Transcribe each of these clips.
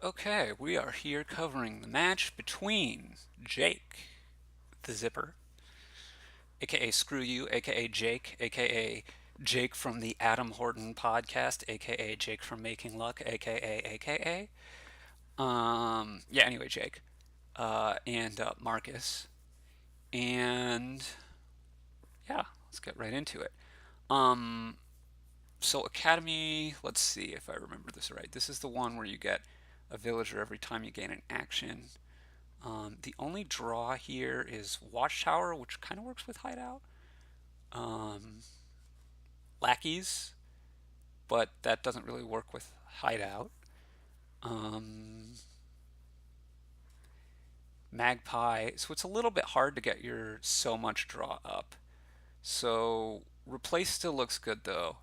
Okay, we are here covering the match between Jake, the Zipper, aka Screw You, aka Jake, aka Jake from the Adam Horton podcast, aka Jake from Making Luck, aka. Yeah, anyway, Jake. And Markus. And yeah, let's get right into it. Um, so Academy, let's see if I remember this right. This is the one where you get a villager every time you gain an action. The only draw here is Watchtower, which kind of works with Hideout. Um, Lackeys, but that doesn't really work with Hideout. Um, Magpie, so it's a little bit hard to get your so much draw up. So Replace still looks good though.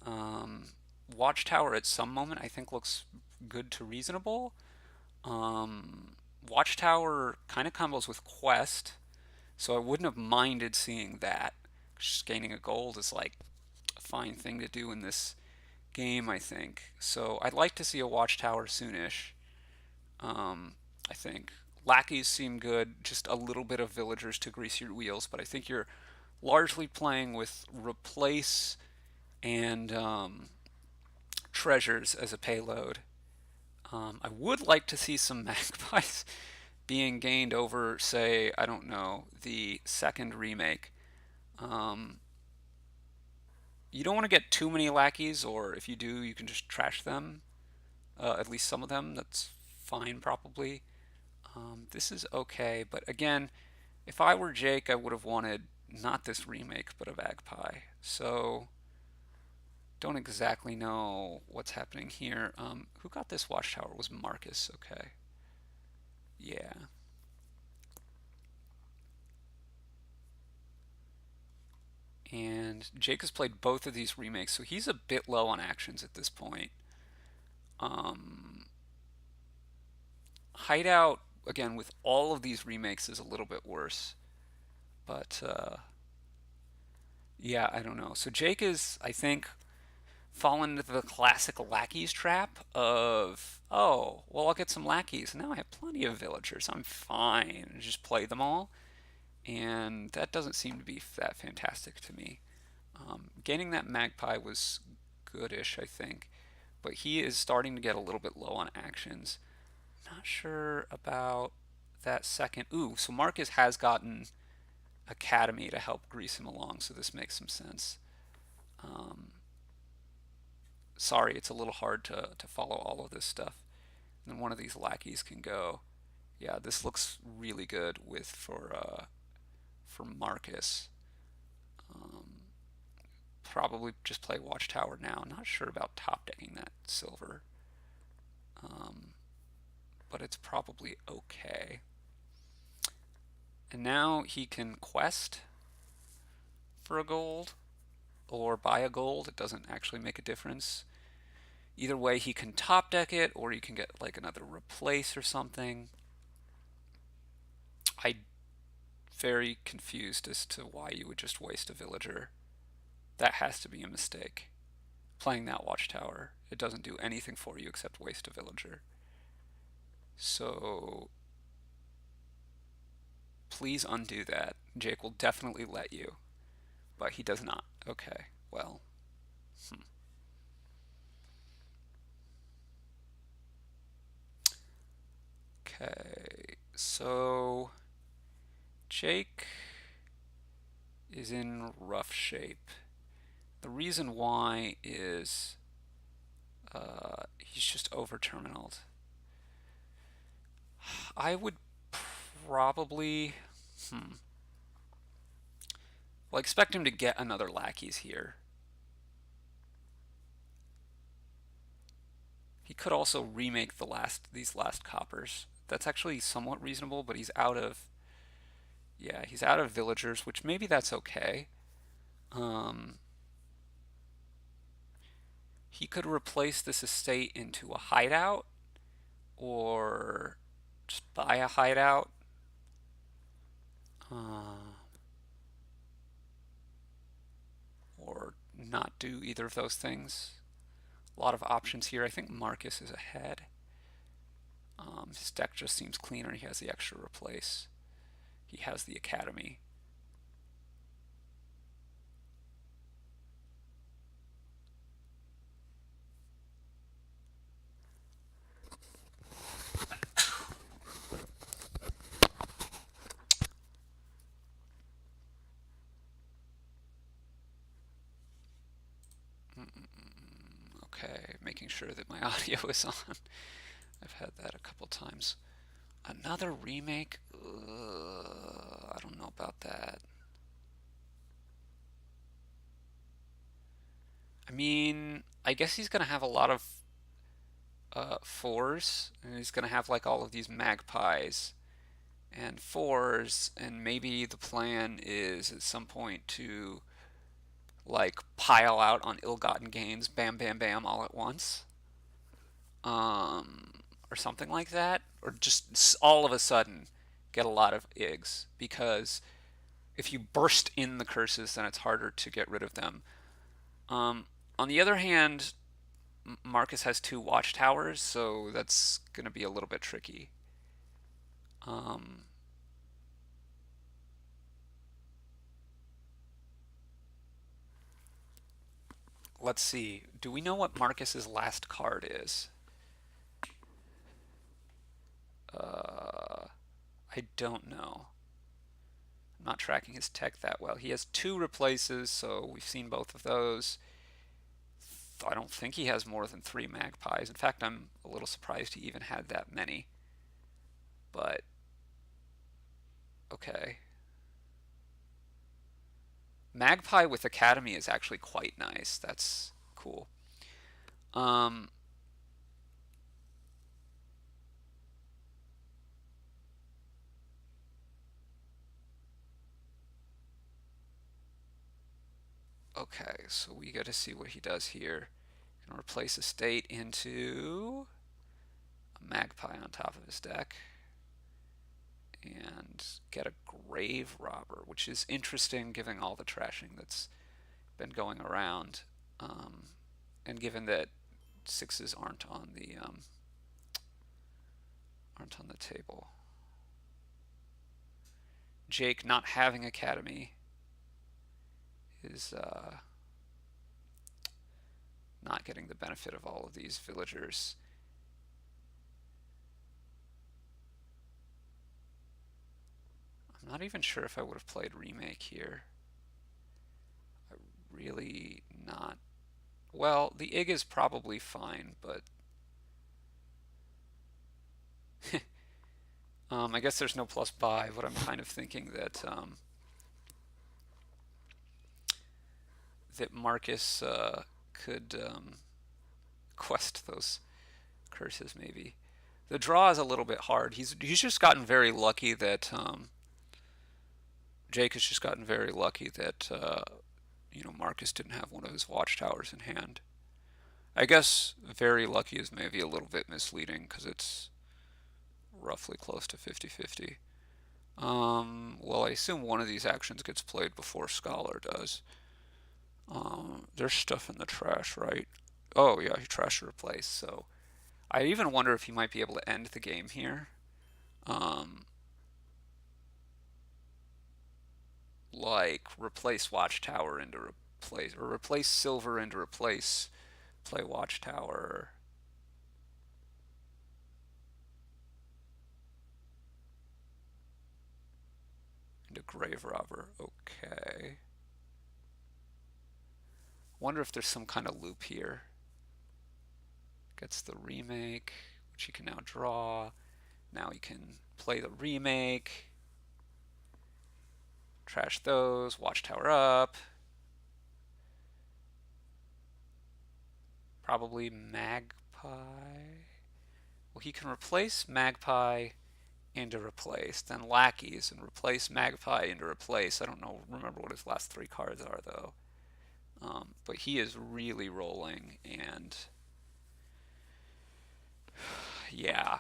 Um, Watchtower at some moment I think looks good to reasonable. Um, Watchtower kind of combos with Quest, so I wouldn't have minded seeing that. Just gaining a gold is like a fine thing to do in this game, I think. So I'd like to see a Watchtower soonish. I think lackeys seem good, just a little bit of villagers to grease your wheels, but I think you're largely playing with replace and treasures as a payload. I would like to see some magpies being gained over, say, I don't know, the second remake. Um, you don't want to get too many lackeys, or if you do, you can just trash them. At least some of them. That's fine, probably. This is okay, but again, if I were Jake, I would have wanted not this remake, but a magpie. So, don't exactly know what's happening here. Who got this watchtower? Was Markus? Okay. Yeah. And Jake has played both of these remakes, so he's a bit low on actions at this point. Um, Hideout, again, with all of these remakes, is a little bit worse. But yeah, I don't know. So Jake is, I think, fallen into the classic lackeys trap of, oh, well, I'll get some lackeys. Now I have plenty of villagers. I'm fine. Just play them all. And that doesn't seem to be that fantastic to me. Gaining that magpie was goodish, I think. But he is starting to get a little bit low on actions. Not sure about that second. Ooh, so Marcus has gotten Academy to help grease him along, so this makes some sense. Um, Sorry, it's a little hard to follow all of this stuff. And then one of these lackeys can go. Yeah, this looks really good with for Marcus. Um, Probably just play Watchtower now. Not sure about top decking that silver, um, but it's probably okay. And now he can quest for a gold or buy a gold. It doesn't actually make a difference. Either way, he can top deck it, or you can get like another replace or something. I'm very confused as to why you would just waste a villager. That has to be a mistake. Playing that watchtower, it doesn't do anything for you except waste a villager. So please undo that. Jake will definitely let you, but he does not. Okay, well, hmm. Okay, so Jake is in rough shape. The reason why is he's just over terminaled. I would probably, hmm, well, expect him to get another lackeys here. He could also remake these last coppers. That's actually somewhat reasonable, but he's out of, yeah, he's out of villagers, which maybe that's okay. Um, he could replace this estate into a hideout or just buy a hideout. Uh, or not do either of those things. A lot of options here. I think Marcus is ahead. His deck just seems cleaner. He has the extra replace. He has the Academy. Okay, making sure that my audio is on. I've had that a couple times. Another remake? I don't know about that. I mean, I guess he's gonna have a lot of fours, and he's gonna have like all of these magpies and fours, and maybe the plan is at some point to like pile out on ill-gotten gains, bam, bam, bam, all at once, um, or something like that, or just all of a sudden get a lot of igs because if you burst in the curses, then it's harder to get rid of them. Um, on the other hand, Marcus has two watchtowers, so that's going to be a little bit tricky. Um, let's see. Do we know what Marcus's last card is? Uh, I don't know. I'm not tracking his tech that well. He has two replaces, so we've seen both of those. I don't think he has more than three magpies. In fact, I'm a little surprised he even had that many. But, okay. Magpie with Academy is actually quite nice. That's cool. Um, okay, so we got to see what he does here. Gonna replace a state into a magpie on top of his deck and get a grave robber, which is interesting given all the trashing that's been going around, um, and given that sixes aren't on the table. Jake not having Academy is not getting the benefit of all of these villagers. I'm not even sure if I would have played remake here. I really not. Well, the IG is probably fine, but I guess there's no plus buy, but I'm kind of thinking that that Marcus could quest those curses maybe. The draw is a little bit hard. He's just gotten very lucky that Jake has just gotten very lucky that Marcus didn't have one of his watchtowers in hand. I guess very lucky is maybe a little bit misleading because it's roughly close to 50-50. Well, I assume one of these actions gets played before Scholar does. There's stuff in the trash, right? Oh, yeah, he trashed to replace. So I even wonder if he might be able to end the game here. Um, like replace Watchtower into replace, or replace Silver into replace, play Watchtower. Into Grave Robber. Okay. Wonder if there's some kind of loop here. Gets the remake, which he can now draw. Now he can play the remake. Trash those. Watchtower up. Probably Magpie. Well, he can replace Magpie into replace, then Lackeys and replace Magpie into replace. I don't know, remember what his last three cards are though. But he is really rolling, and yeah,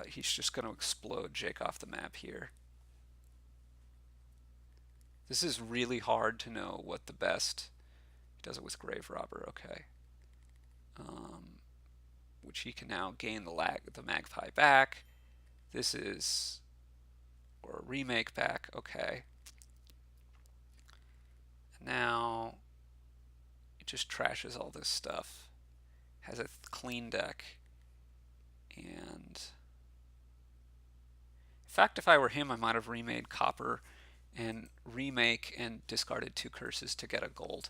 he's just going to explode Jake off the map here. This is really hard to know what the best. He does it with Grave Robber, okay. Um, which he can now gain the magpie back. This is, or remake back, okay. Now it just trashes all this stuff. Has a clean deck. And in fact, if I were him, I might have remade copper and remake and discarded 2 curses to get a gold.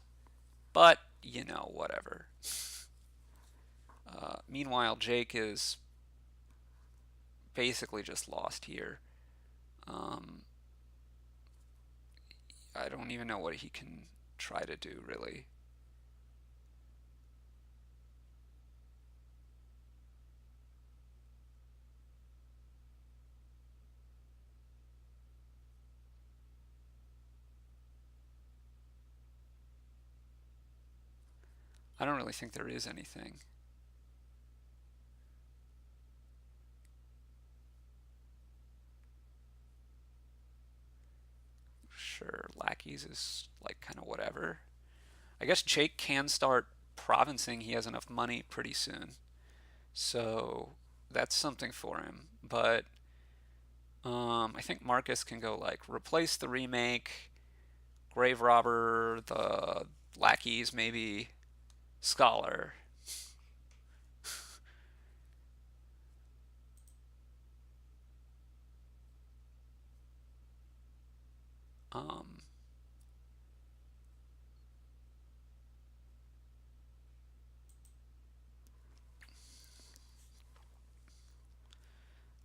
But, you know, whatever. Meanwhile, Jake is basically just lost here. Um, I don't even know what he can try to do, really. I don't really think there is anything. Sure, lackeys is like kind of whatever. I guess Jake can start provincing. He has enough money pretty soon. So that's something for him. But I think Markus can go like replace the remake, grave robber, the lackeys, maybe scholar. Um,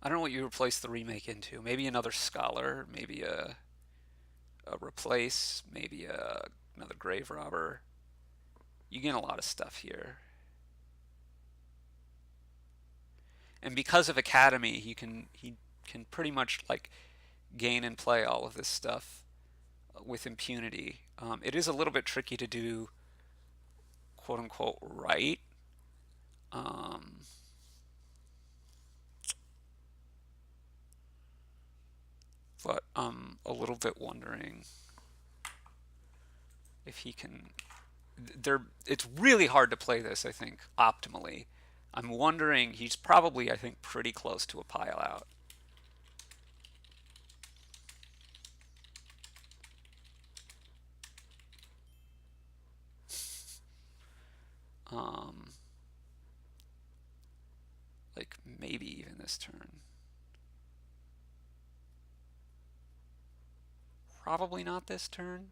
I don't know what you replace the remake into. Maybe another scholar, maybe a replace, maybe another grave robber. You get a lot of stuff here. And because of Academy, he can pretty much like gain and play all of this stuff with impunity. It is a little bit tricky to do quote unquote right. Um, but I'm a little bit wondering if he can. It's really hard to play this, I think, optimally. I'm wondering, he's probably, I think, pretty close to a pile out. Um, like maybe even this turn. Probably not this turn.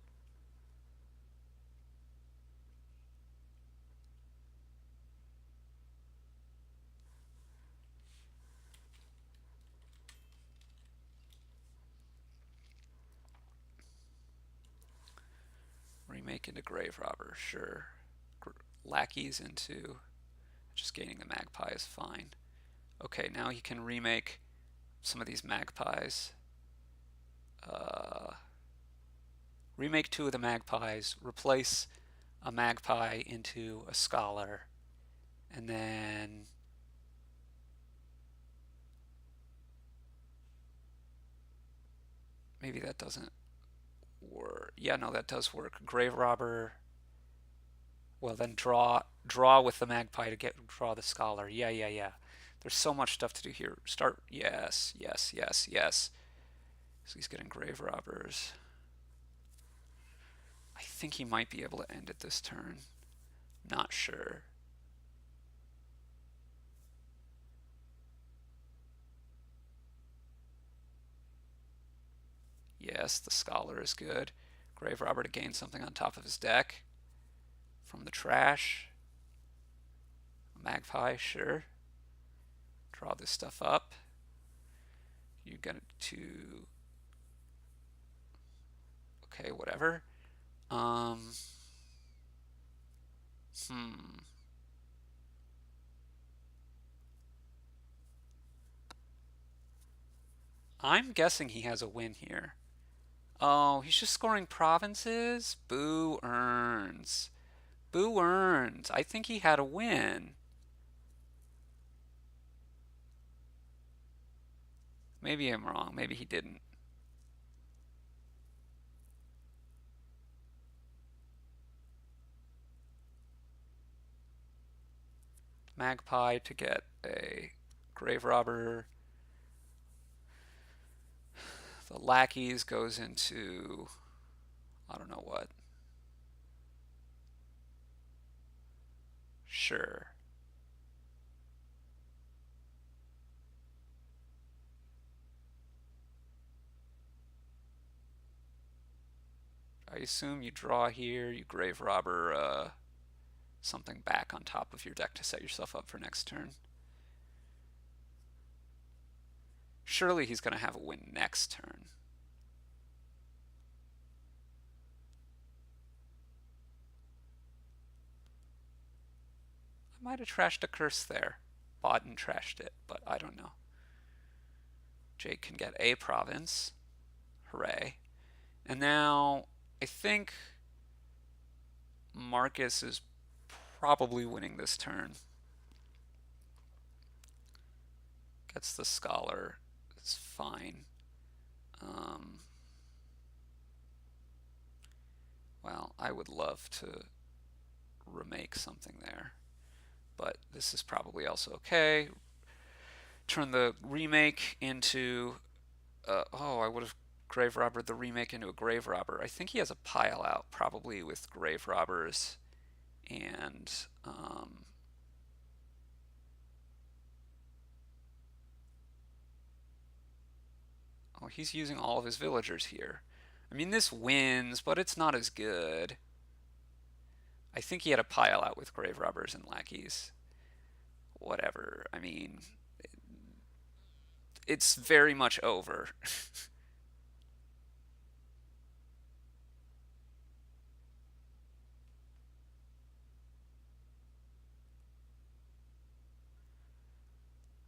Remake into grave robber, sure. Lackeys into just gaining the magpie is fine. Okay, now he can remake some of these magpies. Uh, remake 2 of the magpies, replace a magpie into a scholar, and then maybe that doesn't work. Yeah, no, that does work. Grave robber. Well, then draw with the magpie to draw the scholar. Yeah, yeah, yeah. There's so much stuff to do here. Start. Yes, yes, yes, yes. So he's getting grave robbers. I think he might be able to end it this turn. Not sure. Yes, the scholar is good. Grave robber to gain something on top of his deck from the trash. Magpie, sure. Draw this stuff up. You get it to. Okay, whatever. Um. Hmm. I'm guessing he has a win here. Oh, he's just scoring provinces? Boo earns. Boo earns. I think he had a win. Maybe I'm wrong. Maybe he didn't. Magpie to get a grave robber. The lackeys goes into I don't know what. Sure. I assume you draw here, you grave robber something back on top of your deck to set yourself up for next turn. Surely he's going to have a win next turn. I might have trashed a curse there. Bought and trashed it, but I don't know. Jake can get a province. Hooray. And now I think Marcus is probably winning this turn. Gets the scholar. It's fine. Um, well, I would love to remake something there, but this is probably also okay. Turn the remake into oh, I would have grave robbered the remake into a grave robber. I think he has a pile out, probably with grave robbers and oh, he's using all of his villagers here. I mean, this wins, but it's not as good. I think he had a pile out with grave robbers and lackeys. Whatever. I mean, it's very much over.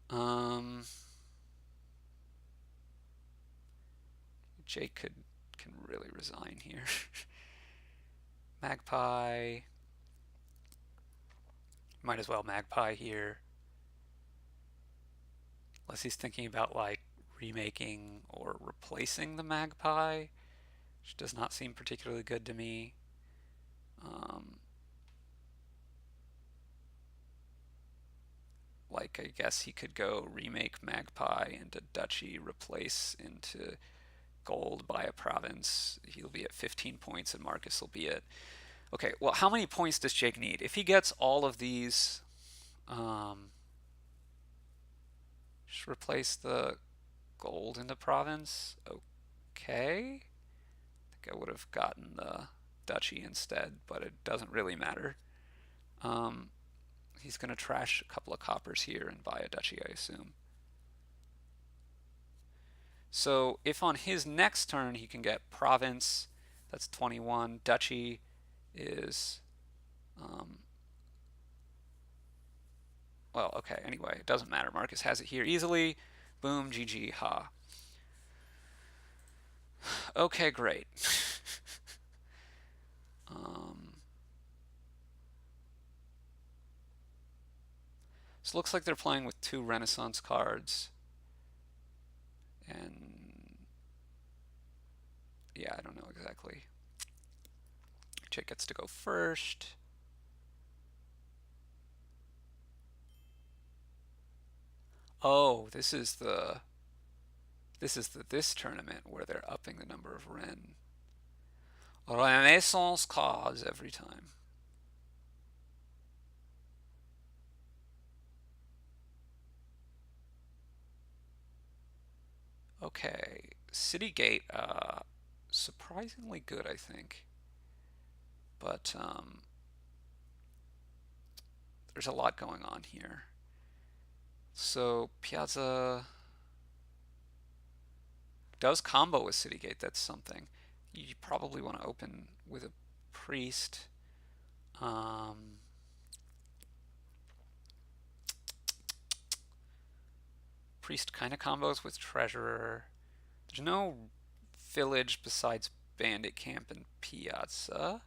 um, Jake can really resign here. Magpie. Might as well Magpie here. Unless he's thinking about like remaking or replacing the Magpie, which does not seem particularly good to me. Um, like I guess he could go remake Magpie into Duchy, replace into gold, buy a province. He'll be at 15 points, and Marcus will be at. Okay, well, how many points does Jake need? If he gets all of these, um, just replace the gold into province. Okay. I think I would have gotten the duchy instead, but it doesn't really matter. Um, he's going to trash a couple of coppers here and buy a duchy, I assume. So if on his next turn he can get province, that's 21. Duchy is, um, well, okay, anyway, it doesn't matter. Marcus has it here easily. Boom, GG, ha. Okay, great. um, so it looks like they're playing with two Renaissance cards. And yeah, I don't know exactly. Chick gets to go first. Oh, this tournament where they're upping the number of Renaissance cards every time. Okay, City Gate, surprisingly good, I think, but there's a lot going on here. So Piazza does combo with City Gate. That's something. You probably want to open with a priest. Um, Priest kind of combos with Treasurer. There's no village besides Bandit Camp and Piazza.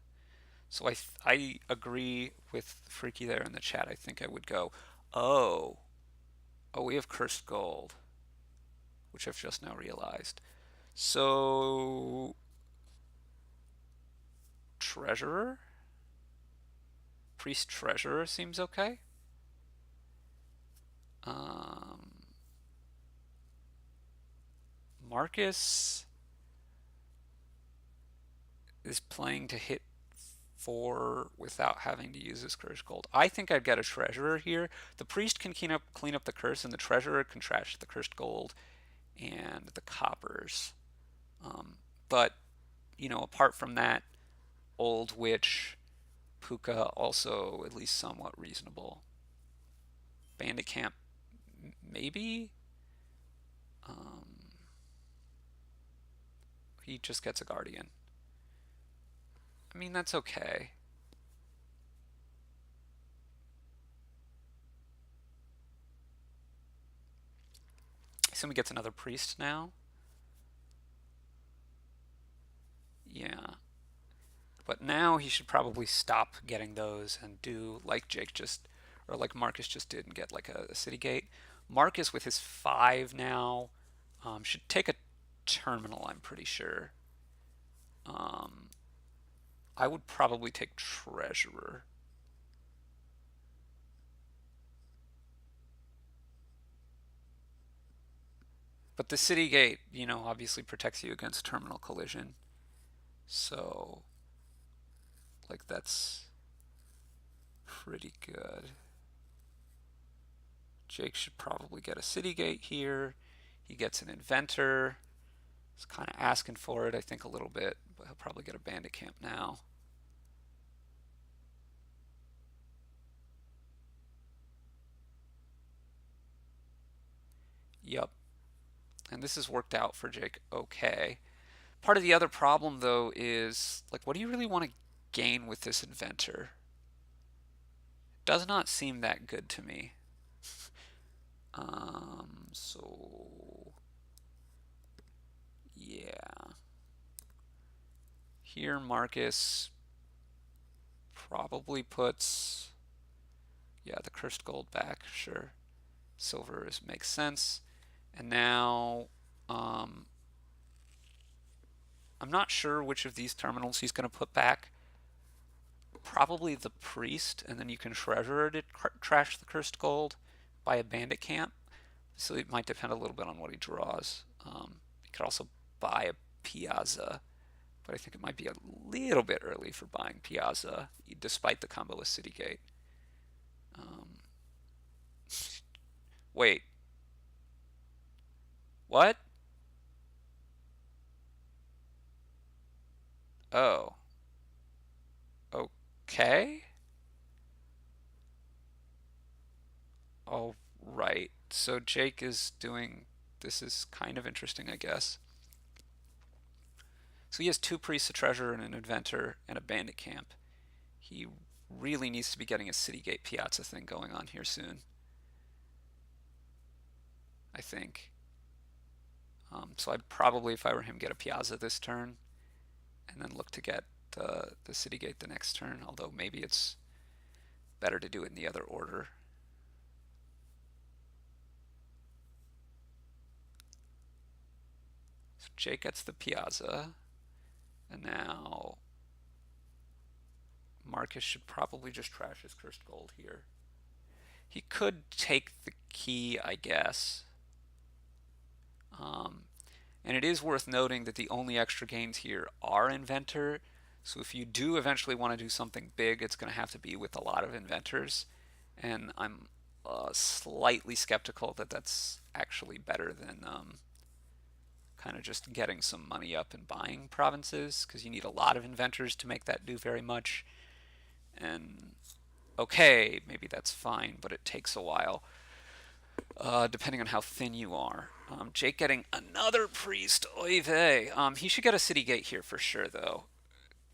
So I agree with Freaky there in the chat. I think I would go, oh, oh, we have Cursed Gold, which I've just now realized. So, Treasurer? Priest Treasurer seems okay. Um, Marcus is playing to hit 4 without having to use his curse gold. I think I'd get a treasurer here. The priest can clean up the curse, and the treasurer can trash the cursed gold and the coppers. Um, but apart from that, old witch Puka also at least somewhat reasonable. Bandit camp maybe. Um, he just gets a guardian. I mean that's okay. So he gets another priest now. Yeah. But now he should probably stop getting those and do like Jake just, or like Marcus just did and get like a city gate. Marcus with his 5 now should take a terminal, I'm pretty sure. Um, I would probably take treasurer. But the city gate, obviously protects you against terminal collision. So, like, that's pretty good. Jake should probably get a city gate here. He gets an inventor. He's kind of asking for it, I think, a little bit, but he'll probably get a bandit camp now. Yup. And this has worked out for Jake okay. Part of the other problem, though, is like, what do you really want to gain with this inventor? Does not seem that good to me. So yeah. Here, Marcus probably puts, yeah, the cursed gold back, sure. Silver makes sense. And now, um, I'm not sure which of these terminals he's going to put back. Probably the priest, and then you can treasurer to trash the cursed gold by a bandit camp. So it might depend a little bit on what he draws. He could also buy a piazza, but I think it might be a little bit early for buying piazza, despite the combo with city gate. Um, wait, what? Oh, okay. All right. So Jake is doing. This is kind of interesting, I guess. So he has 2 priests, a treasurer, and an inventor, and a bandit camp. He really needs to be getting a city gate piazza thing going on here soon, I think. So I'd probably, if I were him, get a piazza this turn, and then look to get the city gate the next turn. Although maybe it's better to do it in the other order. So Jake gets the piazza, and now Marcus should probably just trash his cursed gold here. He could take the key, I guess. Um, and it is worth noting that the only extra gains here are inventor. So if you do eventually want to do something big, it's going to have to be with a lot of inventors. And I'm slightly skeptical that that's actually better than kind of just getting some money up and buying provinces, because you need a lot of inventors to make that do very much. And okay, maybe that's fine, but it takes a while, depending on how thin you are. Jake getting another priest. Oy vey. He should get a city gate here for sure, though,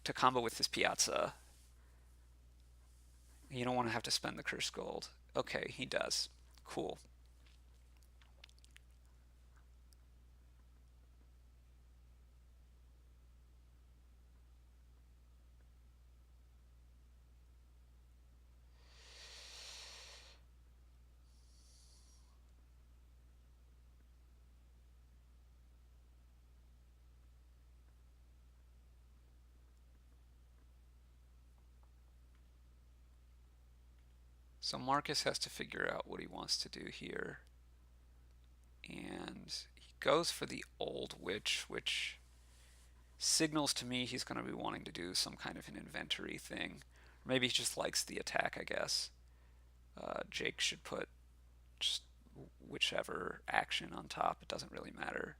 to combo with his piazza. You don't want to have to spend the curse gold. Okay, he does. Cool. So Marcus has to figure out what he wants to do here. And he goes for the old witch, which signals to me he's going to be wanting to do some kind of an inventory thing. Or maybe he just likes the attack, I guess. Jake should put just whichever action on top. It doesn't really matter.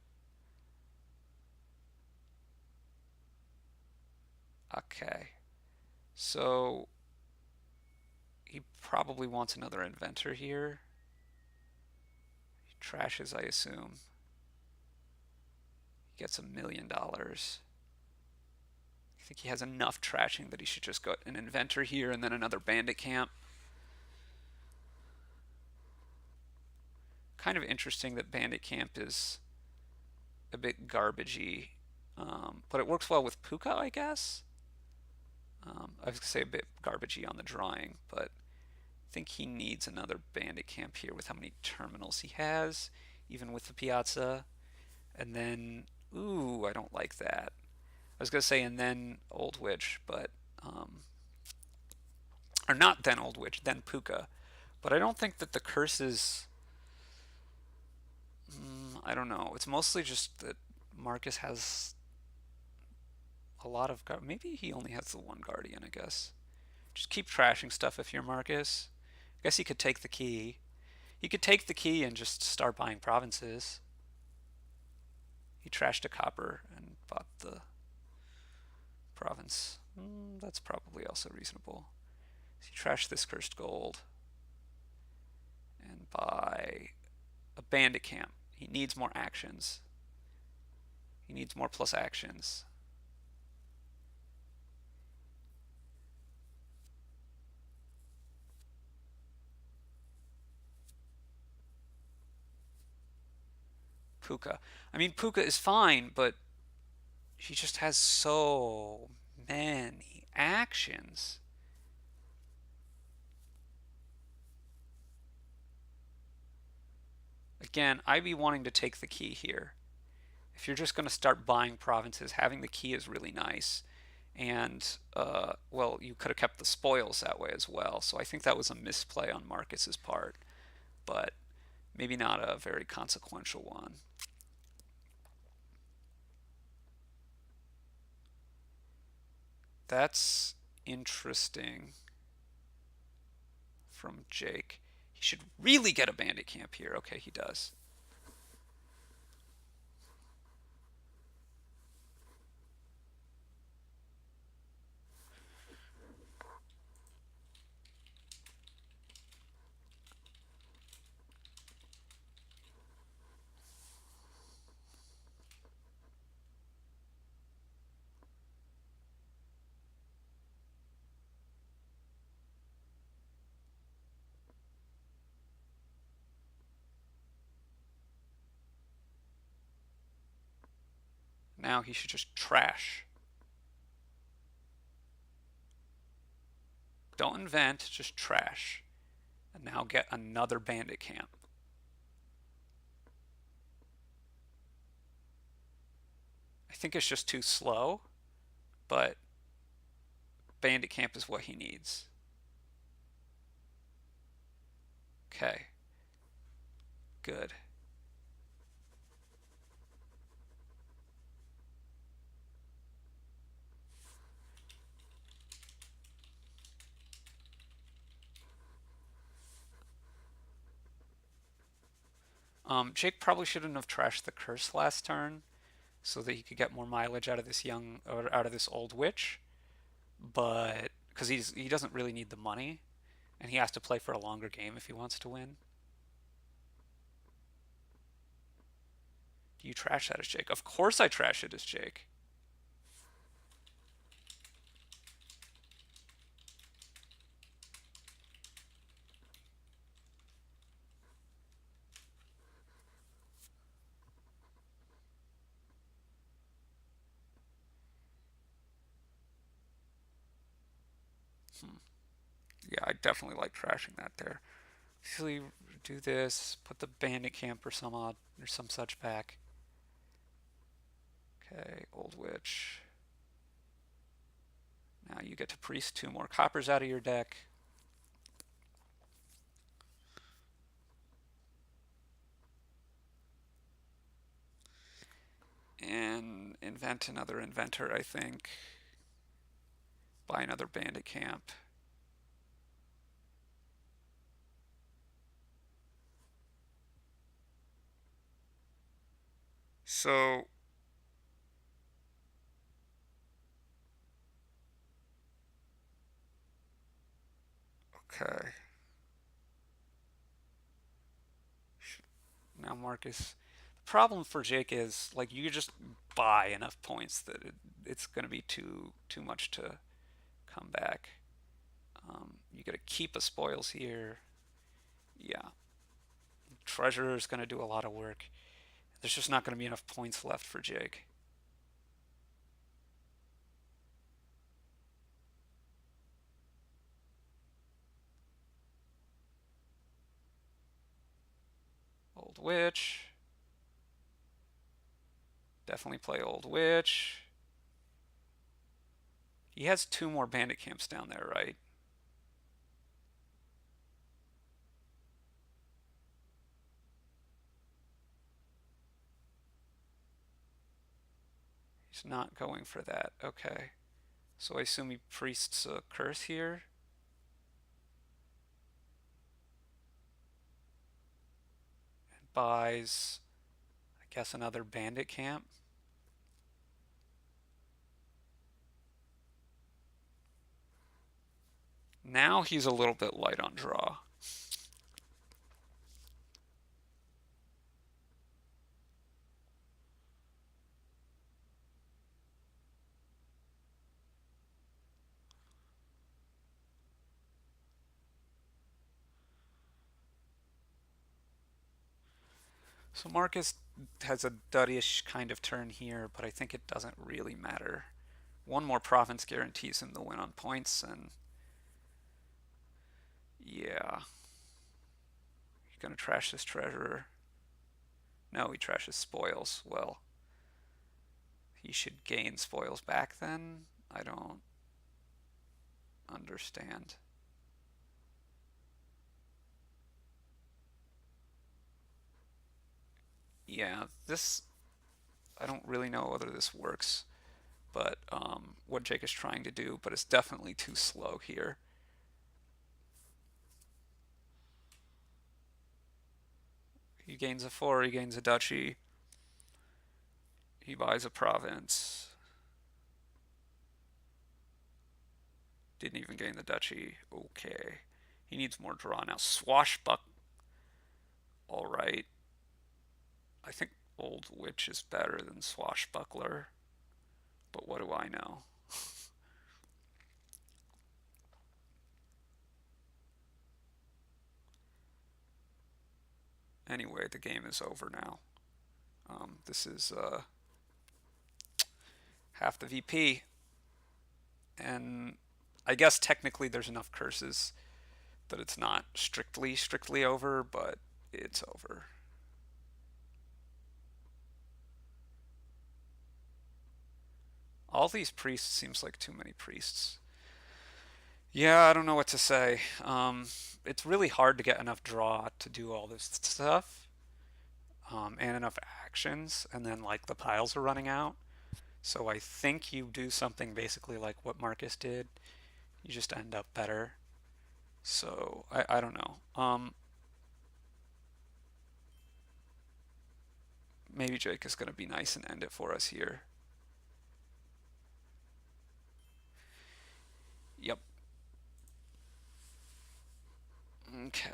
Okay. So he probably wants another inventor here. He trashes, I assume. He gets $1 million. I think he has enough trashing that he should just go an inventor here and then another bandit camp. Kind of interesting that bandit camp is a bit garbagey, but it works well with Puka, I guess. I was gonna say a bit garbagey on the drawing, but I think he needs another bandit camp here with how many terminals he has, even with the piazza. And then, ooh, I don't like that. I was gonna say and then Old Witch, but or not then Old Witch, then Puka. But I don't think that the curses. I don't know. It's mostly just that Marcus has a lot of. Maybe he only has the one guardian. I guess. Just keep trashing stuff if you're Marcus. I guess he could take the key. He could take the key and just start buying provinces. He trashed a copper and bought the province. That's probably also reasonable. So he trashed this cursed gold and buy a bandit camp. He needs more actions. He needs more plus actions. Puka. I mean, Puka is fine, but he just has so many actions. Again, I'd be wanting to take the key here. If you're just going to start buying provinces, having the key is really nice. And, well, you could have kept the spoils that way as well. So I think that was a misplay on Marcus's part, but maybe not a very consequential one. That's interesting from Jake. He should really get a bandit camp here. Okay, he does. Now he should just trash. Don't invent, just trash. And now get another bandit camp. I think it's just too slow, but bandit camp is what he needs. Okay, good. Jake probably shouldn't have trashed the curse last turn, so that he could get more mileage out of this young or out of this old witch. But because he doesn't really need the money, and he has to play for a longer game if he wants to win. Do you trash that as Jake? Of course I trash it as Jake. Yeah, I definitely like trashing that there. Usually do this, put the bandit camp or some odd or some such back. Okay, old witch. Now you get to priest two more coppers out of your deck. invent another inventor, I think. Buy another bandit camp. So, okay. Now Marcus. The problem for Jake is like you just buy enough points that it's going to be too much to come back. You got to keep a spoils here. Yeah, treasurer is going to do a lot of work. There's just not going to be enough points left for Jake. Old witch. Definitely play old witch. He has two more bandit camps down there, right? He's not going for that. Okay. So I assume he priests a curse here. And buys, I guess, another bandit camp. Now he's a little bit light on draw. So Marcus has a duddyish kind of turn here, but I think it doesn't really matter. One more province guarantees him the win on points, and yeah, he's gonna trash this treasurer. No, he trashes spoils. Well, he should gain spoils back then? I don't understand. Yeah, this, I don't really know whether this works, but what Jake is trying to do, but it's definitely too slow here. He gains a 4, he gains a duchy, he buys a province. Didn't even gain the duchy. Okay. He needs more draw now. Swashbuck. Alright. I think Old Witch is better than Swashbuckler. But what do I know? Anyway, the game is over now. This is half the VP. And I guess technically there's enough curses that it's not strictly over, but it's over. All these priests seems like too many priests. Yeah, I don't know what to say. It's really hard to get enough draw to do all this stuff, and enough actions, and then like the piles are running out. So I think you do something basically like what Marcus did. You just end up better. So I don't know. Maybe Jake is gonna be nice and end it for us here. Yep. Okay.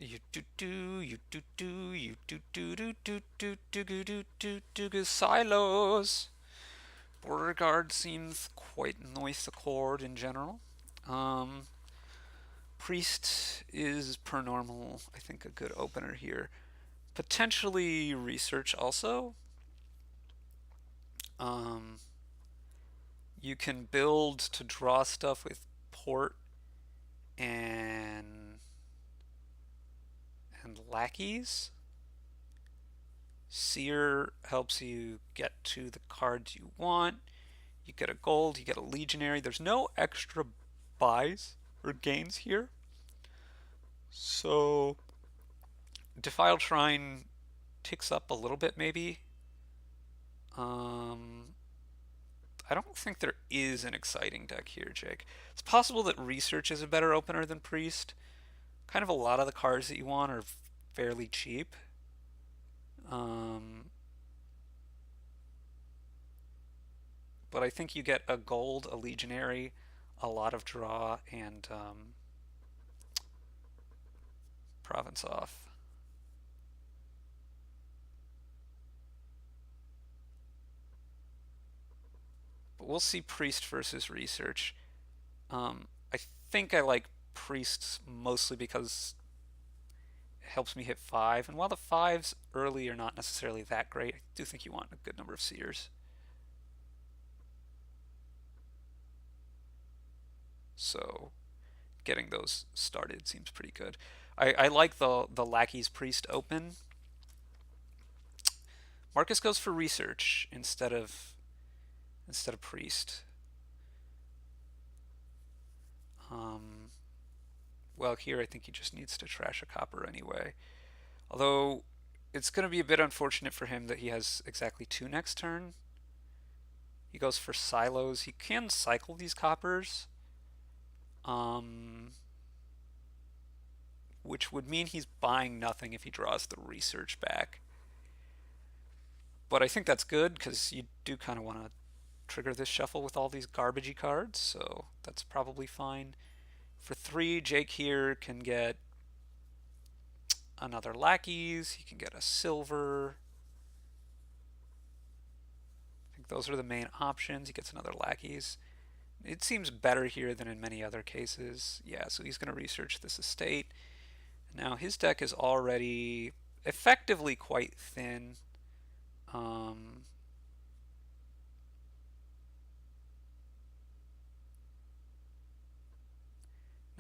You do do, you do do, you do do do do do do do do do do do silos. Border guard seems quite nice accord in general. Um, Priest is per normal, I think, a good opener here. Potentially research also. Um, you can build to draw stuff with port and lackeys. Seer helps you get to the cards you want. You get a gold, you get a legionary. There's no extra buys or gains here. So Defiled Shrine ticks up a little bit maybe. Um, I don't think there is an exciting deck here, Jake. It's possible that Research is a better opener than Priest. Kind of a lot of the cards that you want are fairly cheap. Um, but I think you get a gold, a legionary, a lot of draw, and province off. But we'll see Priest versus Research. I think I like Priests mostly because it helps me hit five, and while the fives early are not necessarily that great, I do think you want a good number of Seers. So getting those started seems pretty good. I like the Lackey's Priest open. Marcus goes for Research instead of Priest. Um, well, here I think he just needs to trash a copper anyway. Although it's going to be a bit unfortunate for him that he has exactly two next turn. He goes for silos. He can cycle these coppers, um, which would mean he's buying nothing if he draws the research back. But I think that's good because you do kind of want to trigger this shuffle with all these garbagey cards, so that's probably fine. For three, Jake here can get another lackeys. He can get a silver. I think those are the main options. He gets another lackeys. It seems better here than in many other cases. Yeah, so he's going to research this estate. Now his deck is already effectively quite thin. Um,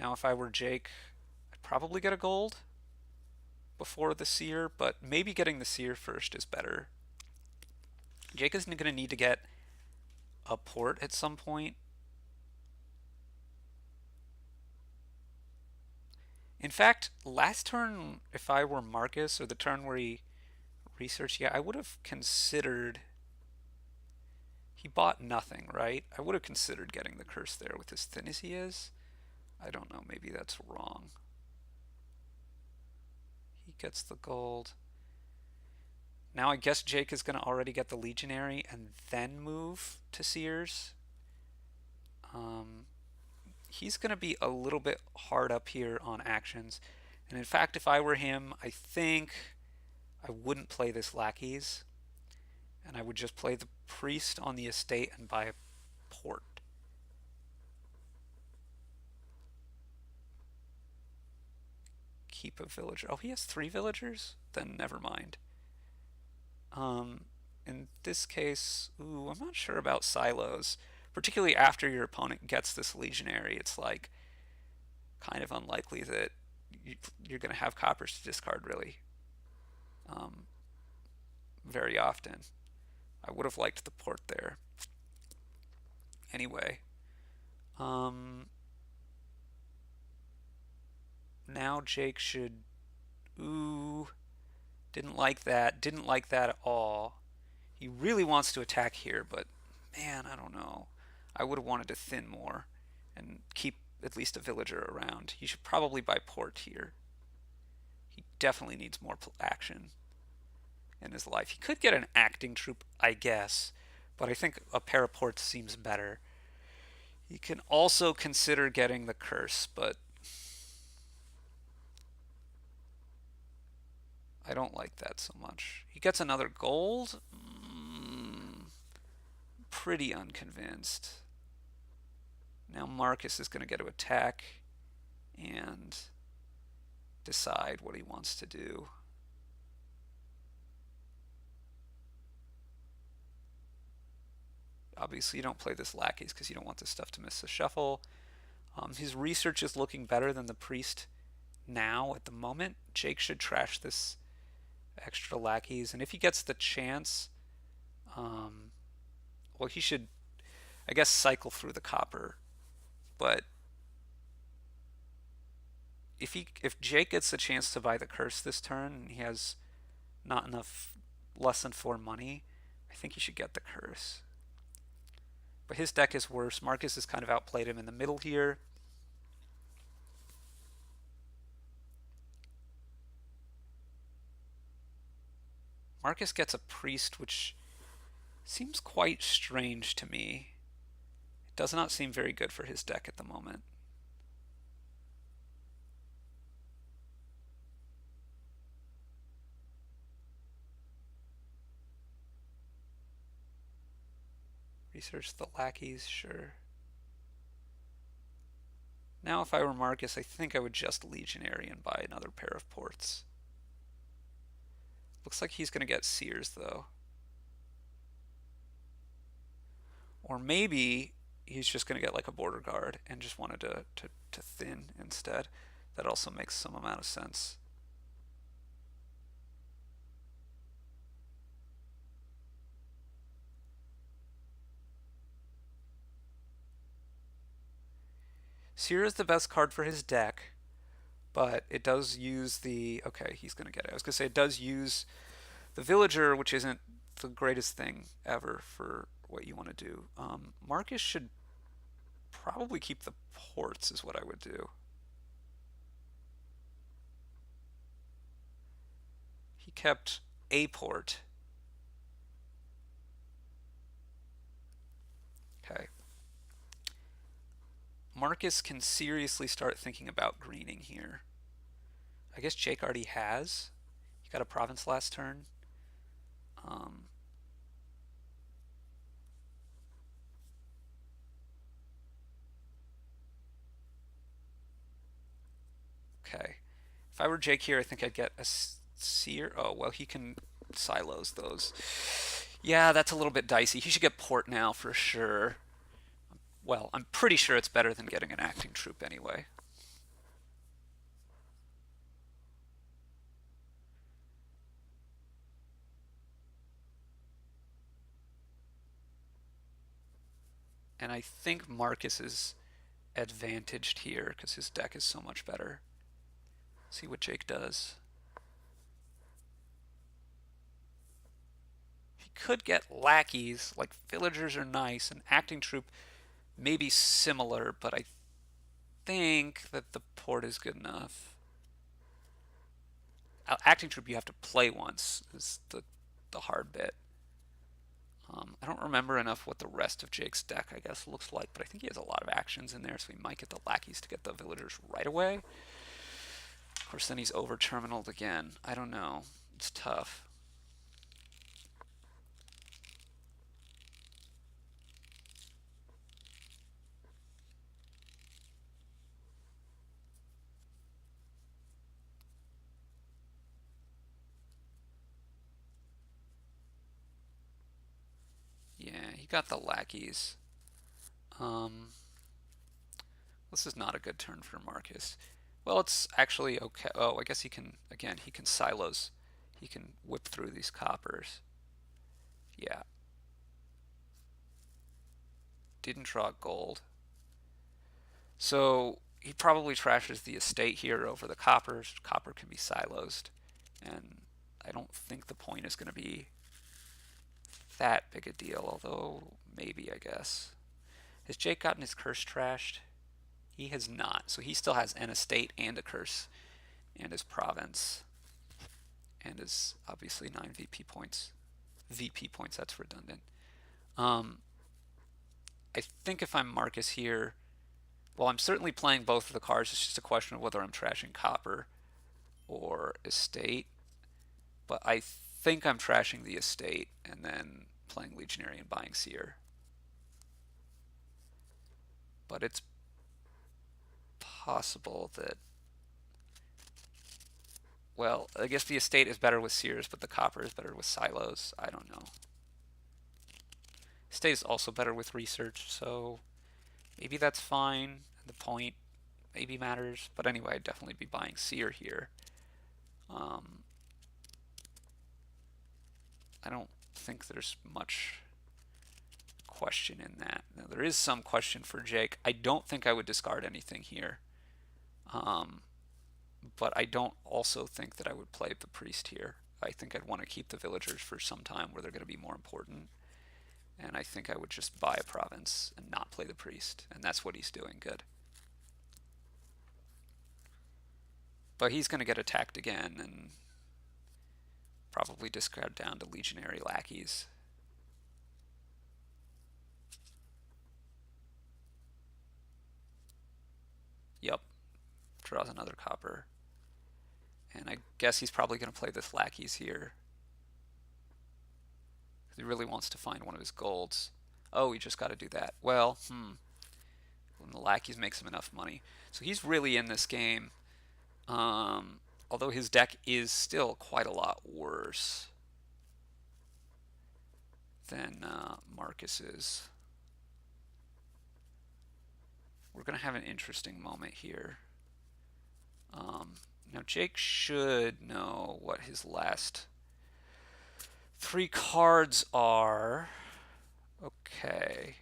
Now if I were Jake, I'd probably get a gold before the seer, but maybe getting the seer first is better. Jake is going to need to get a port at some point. In fact, last turn, if I were Marcus, or the turn where he researched, yeah, I would have considered. He bought nothing, right? I would have considered getting the curse there with as thin as he is. I don't know, maybe that's wrong. He gets the gold. Now I guess Jake is going to already get the Legionary and then move to Seers. Um, he's going to be a little bit hard up here on actions. And in fact, if I were him, I think I wouldn't play this Lackeys. And I would just play the Priest on the estate and buy a port. Keep a villager. Oh, he has 3 villagers? Then never mind. In this case, ooh, I'm not sure about silos. Particularly after your opponent gets this legionary, it's like kind of unlikely that you're going to have coppers to discard really um, very often. I would have liked the port there. Anyway, um, now Jake should. Ooh, didn't like that. Didn't like that at all. He really wants to attack here, but man, I don't know. I would have wanted to thin more and keep at least a villager around. He should probably buy port here. He definitely needs more action in his life. He could get an acting troop, I guess, but I think a pair of ports seems better. He can also consider getting the curse, but I don't like that so much. He gets another gold? Pretty unconvinced. Now Marcus is going to get to attack and decide what he wants to do. Obviously, you don't play this lackeys because you don't want this stuff to miss the shuffle. His research is looking better than the priest now at the moment. Jake should trash this extra lackeys, and if he gets the chance, um, well, he should, I guess, cycle through the copper. But if Jake gets the chance to buy the curse this turn, and he has not enough less than 4 money, I think he should get the curse. But his deck is worse. Markus has kind of outplayed him in the middle here. Markus gets a priest, which seems quite strange to me. It does not seem very good for his deck at the moment. Research the lackeys, sure. Now if I were Markus, I think I would just Legionary and buy another pair of ports. Looks like he's going to get Sears, though. Or maybe he's just going to get like a border guard and just wanted to thin instead. That also makes some amount of sense. Sear is the best card for his deck, but it does use the... Okay, he's going to get it. I was going to say it does use the Villager, which isn't the greatest thing ever for what you want to do. Markus should probably keep the ports is what I would do. He kept a port. Okay. Markus can seriously start thinking about greening here. I guess Jake already has. He got a province last turn. Um, okay. If I were Jake here, I think I'd get a seer. Oh, well, he can silos those. Yeah, that's a little bit dicey. He should get port now for sure. Well, I'm pretty sure it's better than getting an acting troop anyway. And I think Markus is advantaged here because his deck is so much better. See what Jake does. He could get lackeys, like villagers are nice, and acting troop may be similar, but I think that the port is good enough. Acting troop you have to play once is the hard bit. I don't remember enough what the rest of Jake's deck, I guess, looks like, but I think he has a lot of actions in there, so he might get the lackeys to get the villagers right away. Of course, then he's over-terminaled again. I don't know. It's tough. Yeah, he got the lackeys. Um, this is not a good turn for Markus. Well, it's actually okay. Oh, I guess he can, again, he can silos. He can whip through these coppers. Yeah. Didn't draw gold. So he probably trashes the estate here over the coppers. Copper can be silos. And I don't think the point is going to be that big a deal, although maybe, I guess. Has Jake gotten his curse trashed? He has not. So he still has an estate and a curse and his province and his obviously 9 VP points. VP points, that's redundant. Um, I think if I'm Markus here, well, I'm certainly playing both of the cards. It's just a question of whether I'm trashing copper or estate. But I think I'm trashing the estate and then playing Legionary and buying Seer. But it's possible that, well, I guess the estate is better with Seers, but the copper is better with silos. I don't know. Stays also better with research, so maybe that's fine. The point maybe matters, but anyway, I'd definitely be buying seer here. Um, I don't think there's much question in that. Now, there is some question for Jake. I don't think I would discard anything here. Um, but I don't also think that I would play the priest here. I think I'd want to keep the villagers for some time where they're going to be more important. And I think I would just buy a province and not play the priest. And that's what he's doing. Good. But he's going to get attacked again and probably discard down to legionary lackeys. Yup. Draws another copper. And I guess he's probably going to play this lackeys here. He really wants to find one of his golds. Oh, he just got to do that. Well, when the lackeys makes him enough money. So he's really in this game. Although his deck is still quite a lot worse than Marcus's. We're going to have an interesting moment here. Now, Jake should know what his last 3 cards are. Okay.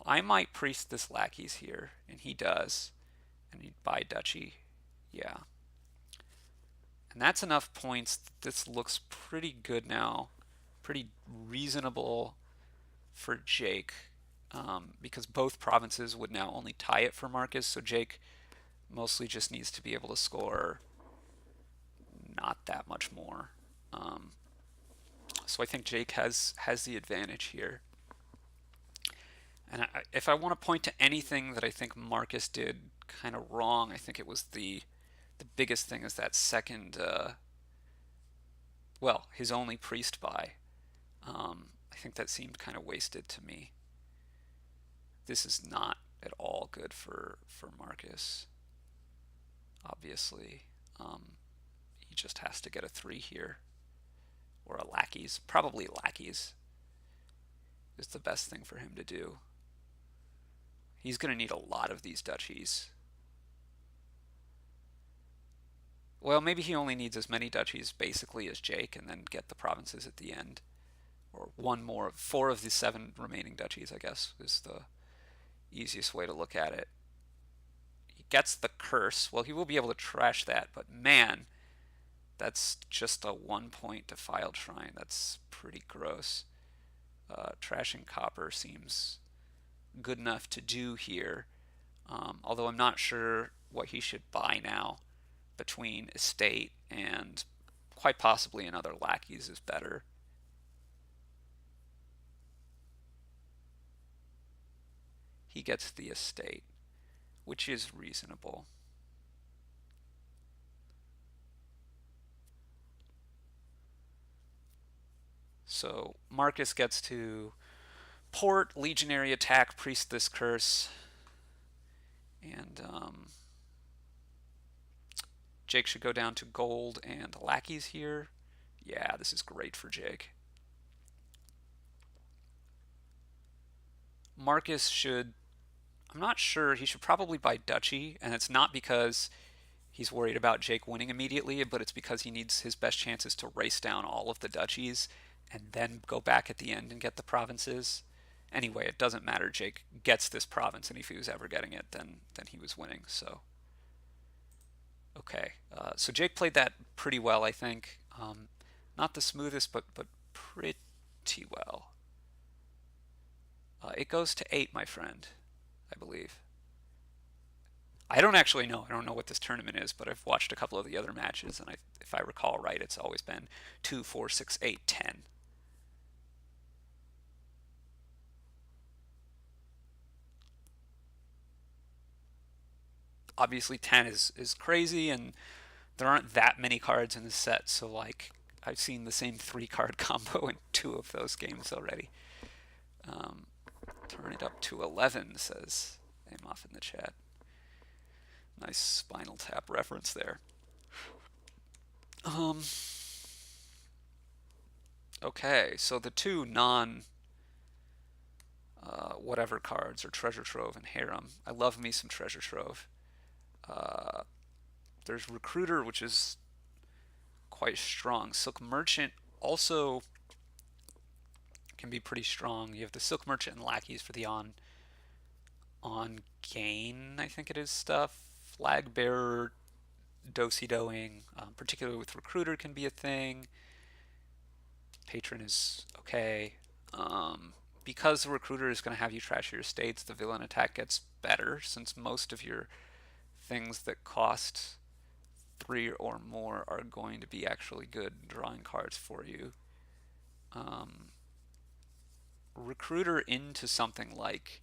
I might priest this lackeys here, and he does. And he'd buy duchy. Yeah. And that's enough points. This looks pretty good now. Pretty reasonable for Jake. Because both provinces would now only tie it for Marcus, so Jake mostly just needs to be able to score not that much more. So I think Jake has the advantage here. And if I want to point to anything that I think Marcus did kind of wrong, I think it was the biggest thing is that second, well, his only priest buy. I think that seemed kind of wasted to me. This is not at all good for Marcus. Obviously, he just has to get a 3 here, or a lackeys. Probably lackeys is the best thing for him to do. He's going to need a lot of these duchies. Well, maybe he only needs as many duchies basically as Jake, and then get the provinces at the end. Or one more, 4 of the 7 remaining duchies, I guess, is the easiest way to look at it. He gets the curse. Well, he will be able to trash that, but man, that's just a 1-point defiled shrine. That's pretty gross. Trashing copper seems good enough to do here. Although I'm not sure what he should buy now. Between estate and quite possibly another lackeys is better. He gets the estate, which is reasonable. So Marcus gets to port, legionary attack, priest this curse, and Jake should go down to gold and lackeys here. Yeah, this is great for Jake. Marcus should, I'm not sure, he should probably buy duchy, and it's not because he's worried about Jake winning immediately, but it's because he needs his best chances to race down all of the duchies and then go back at the end and get the provinces. Anyway, it doesn't matter. Jake gets this province, and if he was ever getting it, then he was winning. So, okay. So Jake played that pretty well, I think. Not the smoothest, but pretty well. It goes to 8, my friend, I believe. I don't actually know. I don't know what this tournament is, but I've watched a couple of the other matches, and if I recall right, it's always been 2, 4, 6, 8, 10. Obviously, 10 is crazy, and there aren't that many cards in the set, so like I've seen the same 3-card combo in 2 of those games already. Turn it up to 11, says Amoff in the chat. Nice Spinal Tap reference there. Okay, so the two non whatever cards are Treasure Trove and Harem. I love me some Treasure Trove. Uh, there's Recruiter, which is quite strong. Silk Merchant also can be pretty strong. You have the Silk Merchant and Lackeys for the on gain, I think it is stuff. Flag Bearer, dosey doing, particularly with Recruiter, can be a thing. Patron is okay. Because the Recruiter is going to have you trash your estates, the villain attack gets better since most of your things that cost three or more are going to be actually good drawing cards for you. Um, Recruiter into something like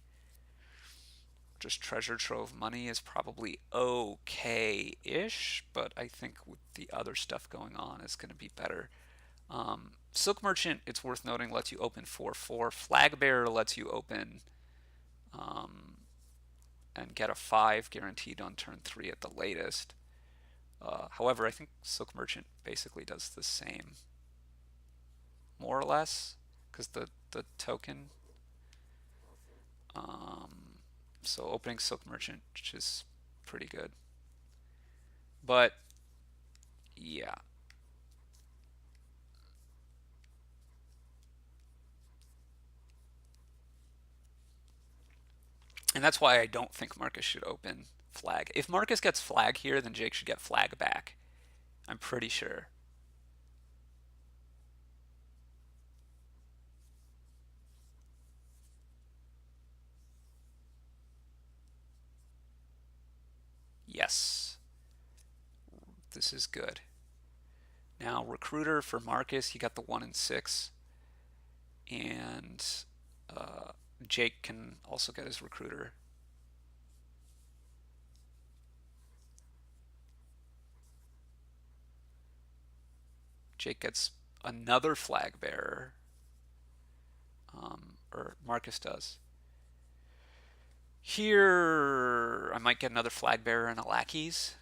just treasure trove money is probably okay-ish, but I think with the other stuff going on is going to be better. Silk Merchant, it's worth noting, lets you open 4/4. Flag Bearer lets you open um, and get a 5 guaranteed on turn 3 at the latest. However, I think Silk Merchant basically does the same, more or less, because the token. Um, so opening Silk Merchant, which is pretty good. But yeah, and that's why I don't think Marcus should open flag. If Marcus gets flag here, then Jake should get flag back. I'm pretty sure. Yes, this is good. Now recruiter for Marcus, he got the 1 and 6, and uh, Jake can also get his recruiter. Jake gets another flag bearer, or Marcus does. Here, I might get another flag bearer and a lackeys.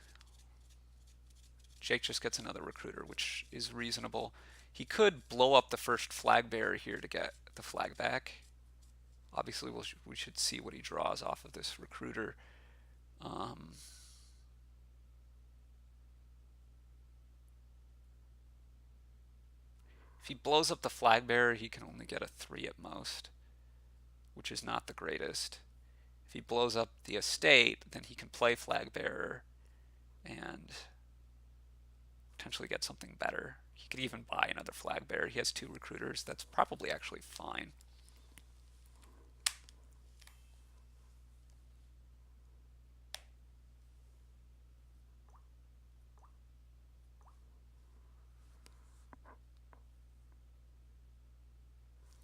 Jake just gets another recruiter, which is reasonable. He could blow up the first flag bearer here to get the flag back. Obviously, we should see what he draws off of this recruiter. Um, if he blows up the flag bearer, he can only get a 3 at most, which is not the greatest. If he blows up the estate, then he can play flag bearer and potentially get something better. He could even buy another flag bearer. He has 2 recruiters. That's probably actually fine.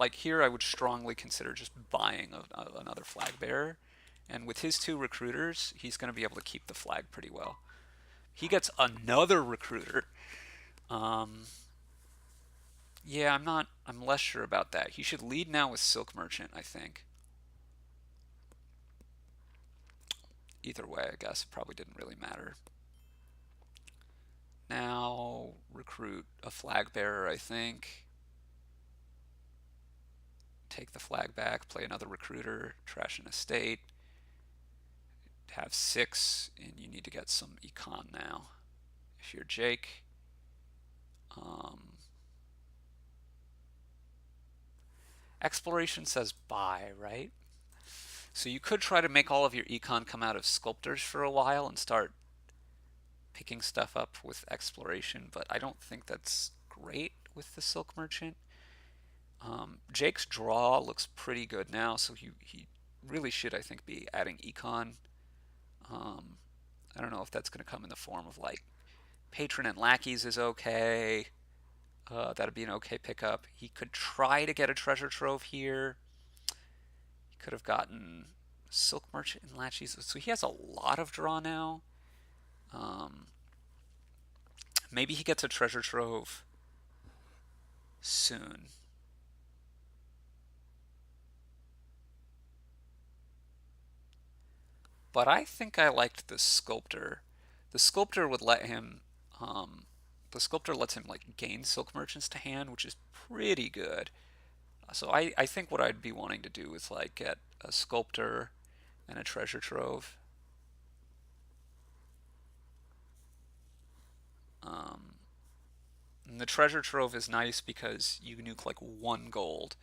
Like here, I would strongly consider just buying another flag bearer. And with his 2 recruiters, he's going to be able to keep the flag pretty well. He gets another recruiter. Um, yeah, I'm less sure about that. He should lead now with Silk Merchant, I think. Either way, I guess it probably didn't really matter. Now recruit a flag bearer, I think. Take the flag back, play another recruiter, trash an estate. Have 6, and you need to get some econ now. If you're Jake, um, exploration says buy, right? So you could try to make all of your econ come out of sculptors for a while and start picking stuff up with exploration, but I don't think that's great with the Silk Merchant. Jake's draw looks pretty good now, so he really should, I think, be adding econ. Um, I don't know if that's going to come in the form of like patron and lackeys is okay. That'd be an okay pickup. He could try to get a treasure trove here. He could have gotten Silk Merchant and lackeys. So he has a lot of draw now. Um, maybe he gets a treasure trove soon. But I think I liked the sculptor. The sculptor would let him um, The sculptor lets him like gain silk merchants to hand, which is pretty good. So I think what I'd be wanting to do is like get a sculptor and a treasure trove. Um, and the treasure trove is nice because you nuke like one gold,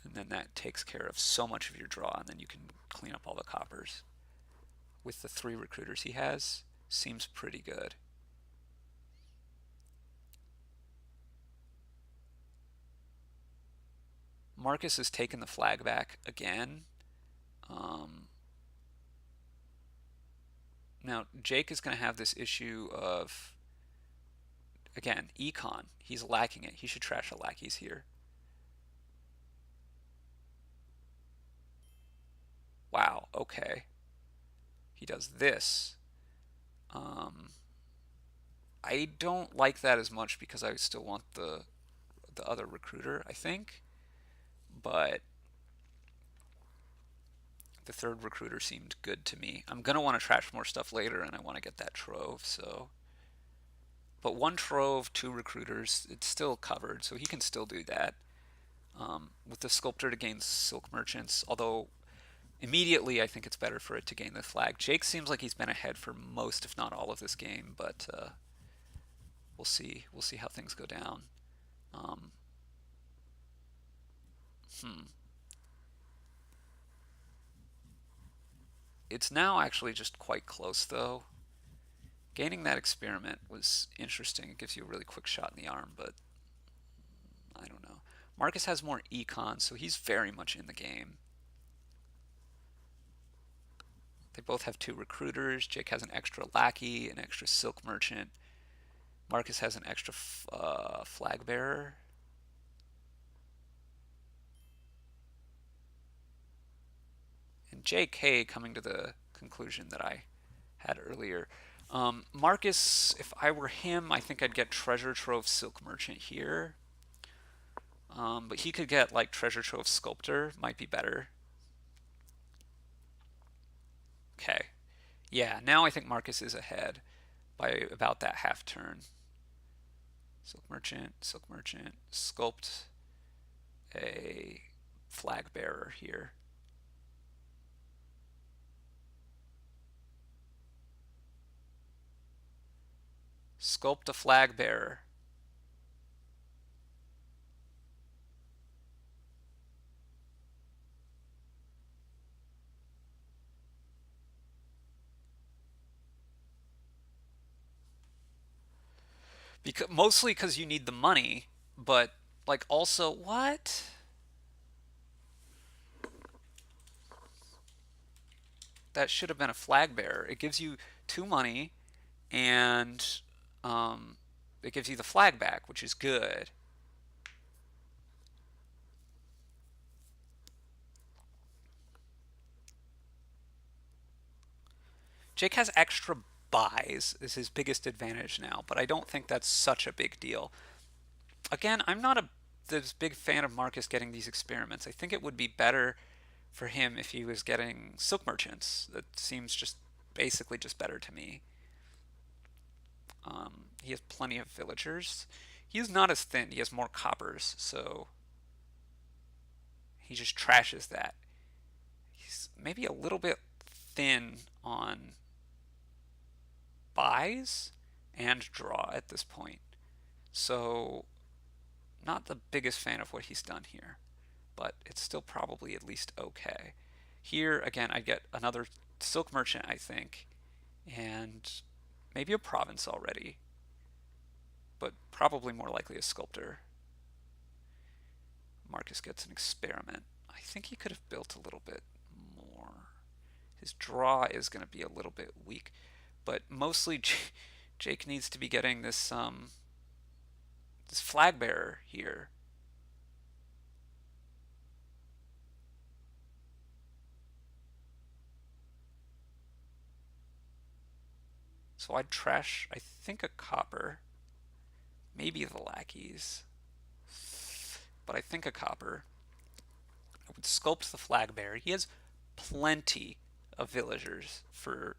and then that takes care of so much of your draw, and then you can clean up all the coppers. With the 3 recruiters he has, seems pretty good. Marcus has taken the flag back again. Um, Now, Jake is going to have this issue of, again, econ. He's lacking it. He should trash the lackeys here. Wow, okay. He does this. Um, I don't like that as much because I still want the other recruiter, I think. But the third recruiter seemed good to me. I'm going to want to trash more stuff later, and I want to get that trove, so. But 1 trove, 2 recruiters, it's still covered, so he can still do that. With the sculptor to gain silk merchants, although immediately I think it's better for it to gain the flag. Jake seems like he's been ahead for most, if not all, of this game, but we'll see. We'll see how things go down. Um, hmm. It's now actually just quite close, though. Gaining that experiment was interesting. It gives you a really quick shot in the arm, but I don't know. Marcus has more econ, so he's very much in the game. They both have 2 recruiters. Jake has an extra lackey, an extra silk merchant. Marcus has an extra flag bearer. And Jake, hey, coming to the conclusion that I had earlier. Marcus, if I were him, I think I'd get Treasure Trove Silk Merchant here. But he could get like Treasure Trove Sculptor, might be better. Okay. Yeah, now I think Marcus is ahead by about that half turn. Silk Merchant, sculpt a flag bearer here. Sculpt a flag bearer. Because mostly because you need the money, but like also what? That should have been a flag bearer. It gives you 2 money, and um, it gives you the flag back, which is good. Jake has extra buys is his biggest advantage now, but I don't think that's such a big deal. Again, I'm not this big fan of Marcus getting these experiments. I think it would be better for him if he was getting silk merchants. That seems just basically just better to me. He has plenty of villagers. He's not as thin. He has more coppers, so he just trashes that. He's maybe a little bit thin on buys and draw at this point. So, not the biggest fan of what he's done here, but it's still probably at least okay. Here, again, I get another silk merchant, I think, and maybe a province already, but probably more likely a sculptor. Marcus gets an experiment. I think he could have built a little bit more. His draw is going to be a little bit weak, but mostly Jake needs to be getting this flag bearer here. So I'd trash, I think, a copper, maybe the lackeys, but I think a copper. I would sculpt the flag bearer. He has plenty of villagers for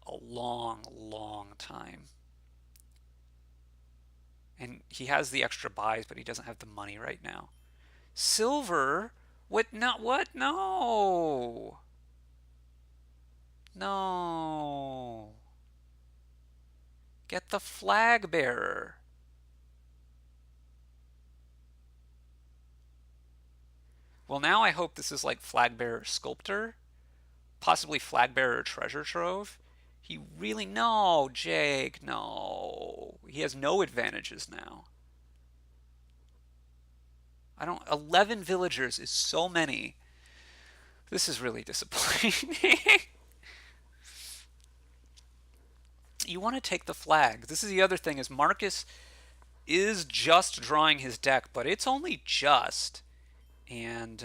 a long, long time. And he has the extra buys, but he doesn't have the money right now. Silver? What? Not what? No. No. Get the flag bearer. Well, now I hope this is like flag bearer sculptor, possibly flag bearer treasure trove. He really, no, Jake, no. He has no advantages now. I don't, 11 villagers is so many. This is really disappointing. You want to take the flag. This is the other thing is Marcus is just drawing his deck, but it's only just. And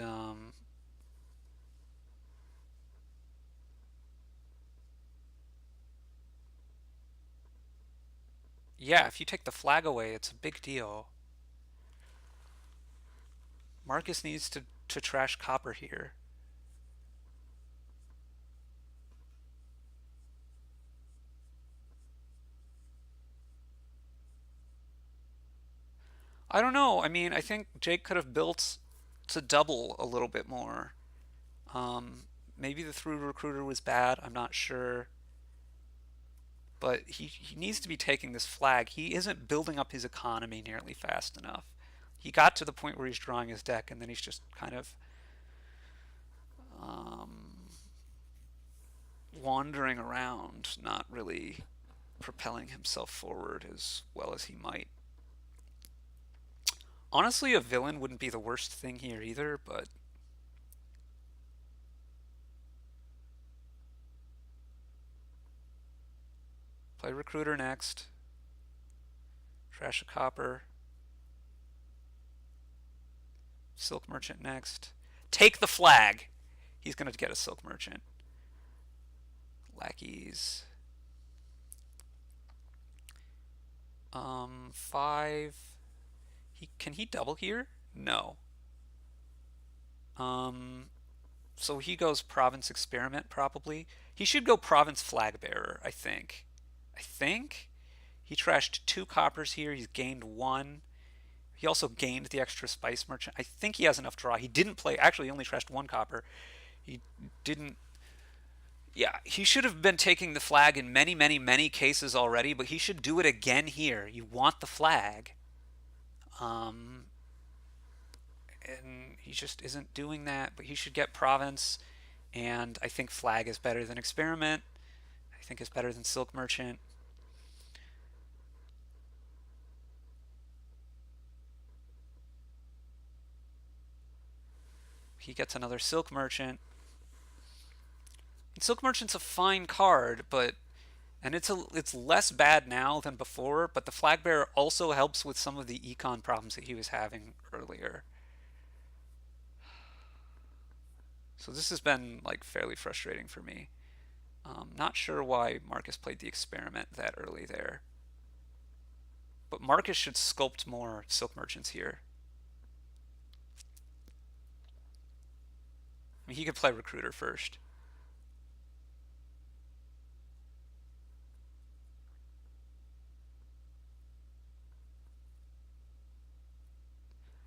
yeah, if you take the flag away, it's a big deal. Marcus needs to trash copper here. I don't know. I mean, I think Jake could have built to double a little bit more. Um, Maybe the through recruiter was bad. I'm not sure. But he needs to be taking this flag. He isn't building up his economy nearly fast enough. He got to the point where he's drawing his deck, and then he's just kind of um, wandering around, not really propelling himself forward as well as he might. Honestly, a villain wouldn't be the worst thing here either, but play recruiter next. Trash a copper. Silk merchant next. Take the flag. He's going to get a silk merchant. Lackeys. Five. Can he double here? No. Um, so he goes province experiment probably. He should go province flag bearer, I think. I think he trashed two coppers here. He's gained one. He also gained the extra spice merchant. I think he has enough draw. He didn't play. Actually, he only trashed one copper. He didn't. Yeah, he should have been taking the flag in many, many, many cases already, but he should do it again here. You want the flag. Um, and he just isn't doing that, but he should get province. And I think flag is better than experiment. I think it's better than silk merchant. He gets another silk merchant. And silk merchant's a fine card, but and it's less bad now than before, but the flag bearer also helps with some of the econ problems that he was having earlier. So this has been like fairly frustrating for me. Not sure why Marcus played the experiment that early there. But Marcus should sculpt more silk merchants here. I mean, he could play recruiter first.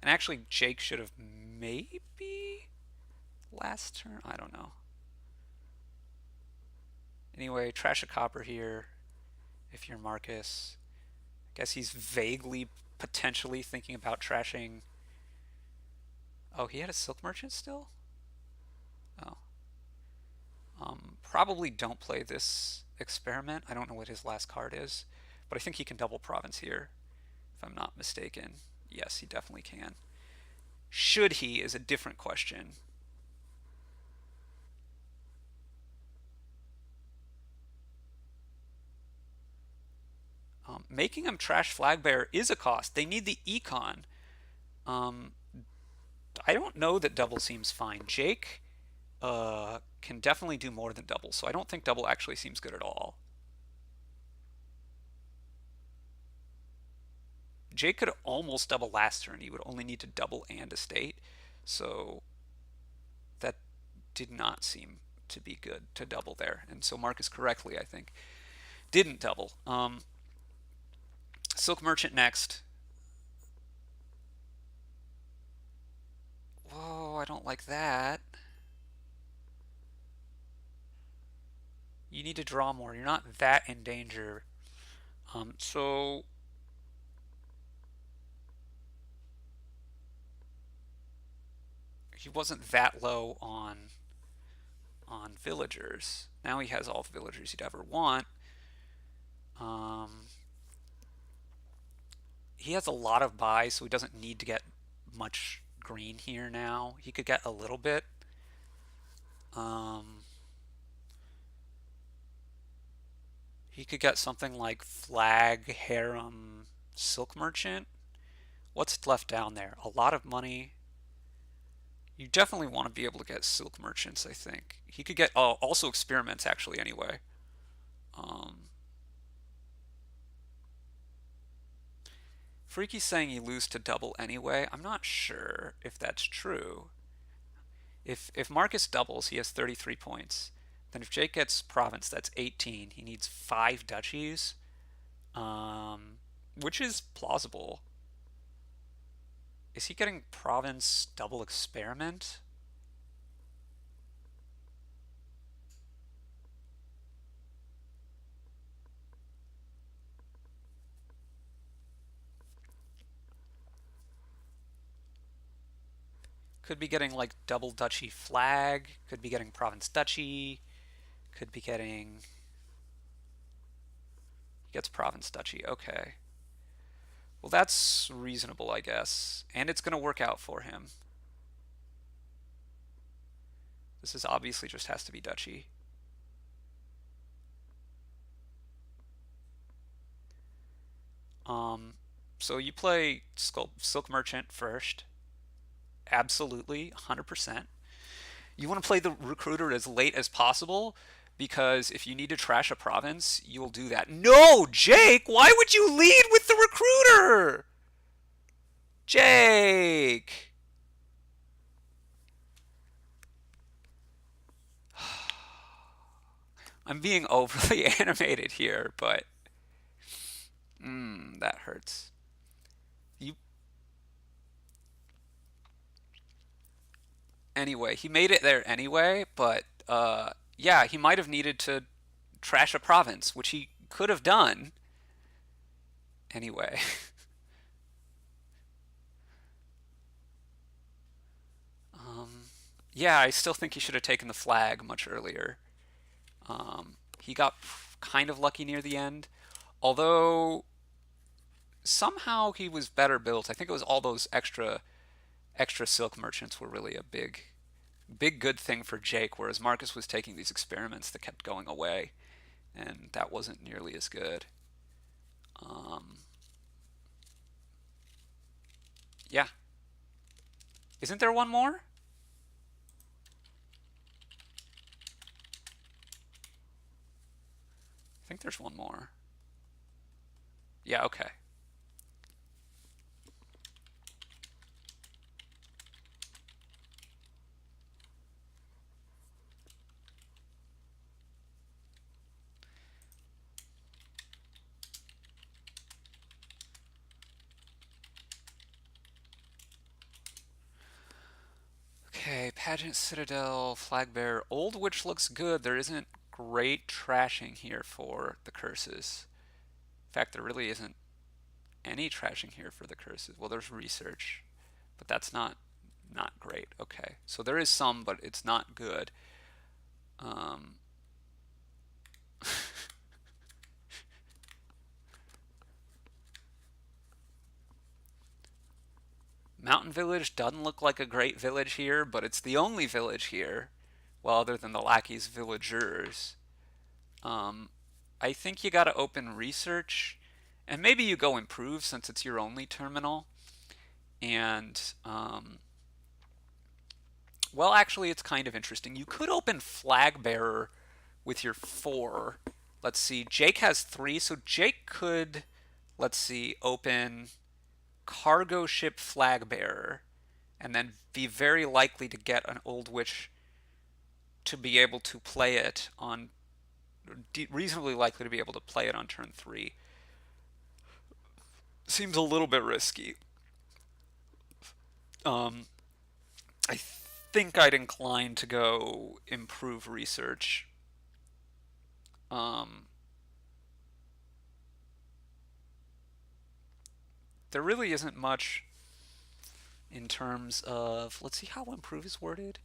And actually, Jake should have maybe last turn. I don't know. Anyway, trash a copper here if you're Marcus. I guess he's vaguely potentially thinking about trashing. Oh, he had a silk merchant still? Oh. Probably don't play this experiment. I don't know what his last card is, but I think he can double province here, if I'm not mistaken. Yes, he definitely can. Should he is a different question. Making him trash flag bearer is a cost. They need the econ. Um, I don't know that double seems fine. Jake can definitely do more than double, so I don't think double actually seems good at all. Jake could almost double last turn. He would only need to double and estate, so that did not seem to be good to double there. And so Marcus correctly, I think, didn't double. Silk Merchant next. Whoa, I don't like that. You need to draw more. You're not that in danger. So he wasn't that low on villagers. Now he has all the villagers he'd ever want. Um, he has a lot of buys, so he doesn't need to get much green here now. He could get a little bit. Um, he could get something like Flag, Harem, Silk Merchant. What's left down there? A lot of money. You definitely want to be able to get Silk Merchants, I think. He could get also Experiments, actually, anyway. Um, Freaky's saying you lose to double anyway. I'm not sure if that's true. If Marcus doubles, he has 33 points. Then if Jake gets province, that's 18. He needs 5 duchies, um, which is plausible. Is he getting province double experiment? Could be getting like double duchy flag. Could be getting province duchy. Could be getting. He gets province duchy. Okay. Well, that's reasonable, I guess. And it's going to work out for him. This is obviously just has to be duchy. Um, so you play Silk Merchant first. Absolutely, 100%. You want to play the recruiter as late as possible because if you need to trash a province, you'll do that. No, Jake, why would you lead with the recruiter? Jake. I'm being overly animated here, but that hurts. You anyway, he made it there anyway, but yeah, he might have needed to trash a province, which he could have done anyway. um, yeah, I still think he should have taken the flag much earlier. He got kind of lucky near the end, although somehow he was better built. I think it was all those extra silk merchants were really a big good thing for Jake, whereas Marcus was taking these experiments that kept going away, and that wasn't nearly as good. Um, yeah, isn't there one more? I think there's one more. Yeah, okay. Okay, Pageant Citadel, Flag Bearer. Old Witch looks good. There isn't great trashing here for the curses. In fact, there really isn't any trashing here for the curses. Well, there's research, but that's not great. Okay, so there is some, but it's not good. Um, Mountain Village doesn't look like a great village here, but it's the only village here. Well, other than the lackeys villagers. Um, I think you gotta open research, and maybe you go improve since it's your only terminal. And well, actually, it's kind of interesting. You could open Flag Bearer with your 4. Let's see. Jake has 3, so Jake could, let's see, open Cargo Ship Flag Bearer, and then be very likely to get an Old Witch to be able to play it on, reasonably likely to be able to play it on turn 3. Seems a little bit risky. Um, I think I'd incline to go improve research. Um, there really isn't much in terms of, let's see how improve is worded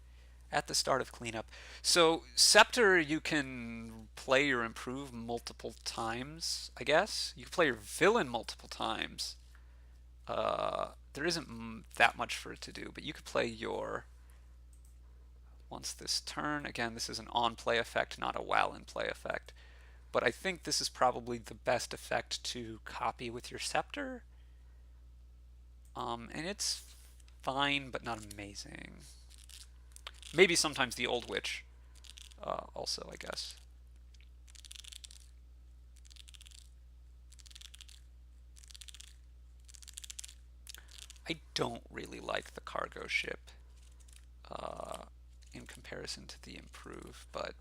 at the start of cleanup. So Scepter, you can play your improve multiple times, I guess. You can play your villain multiple times. There isn't that much for it to do, but you could play your once this turn. Again, this is an on play effect, not a while in play effect. But I think this is probably the best effect to copy with your Scepter. And it's fine, but not amazing. Maybe sometimes the Old Witch, also, I guess. I don't really like the cargo ship uh, in comparison to the improve, but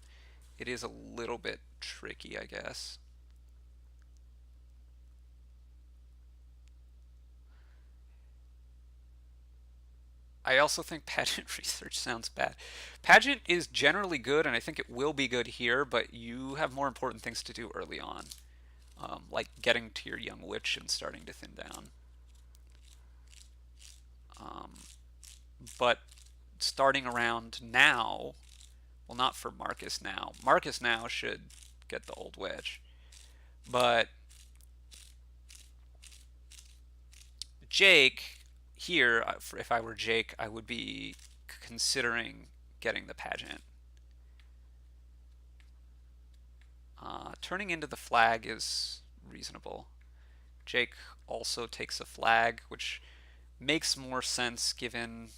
it is a little bit tricky, I guess. I also think pageant research sounds bad. Pageant is generally good, and I think it will be good here, but you have more important things to do early on, like getting to your young witch and starting to thin down. Um, but starting around now, well, not for Marcus now. Marcus now should get the old witch, but Jake here, if I were Jake, I would be considering getting the pageant. Turning into the flag is reasonable. Jake also takes a flag, which makes more sense given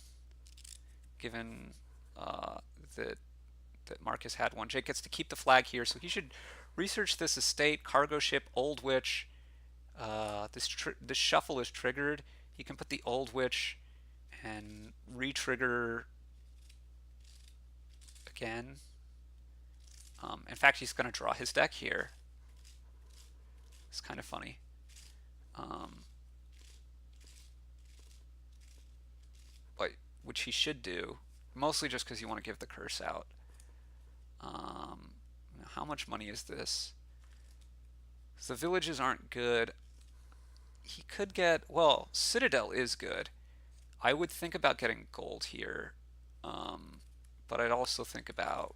uh, that Marcus had one. Jake gets to keep the flag here, so he should research this estate, cargo ship, old witch. This shuffle is triggered. He can put the old witch and re-trigger again. In fact, he's going to draw his deck here. It's kind of funny. Um, but which he should do, mostly just because you want to give the curse out. Um, how much money is this? The villages aren't good. He could get, well, Citadel is good. I would think about getting gold here, um, but I'd also think about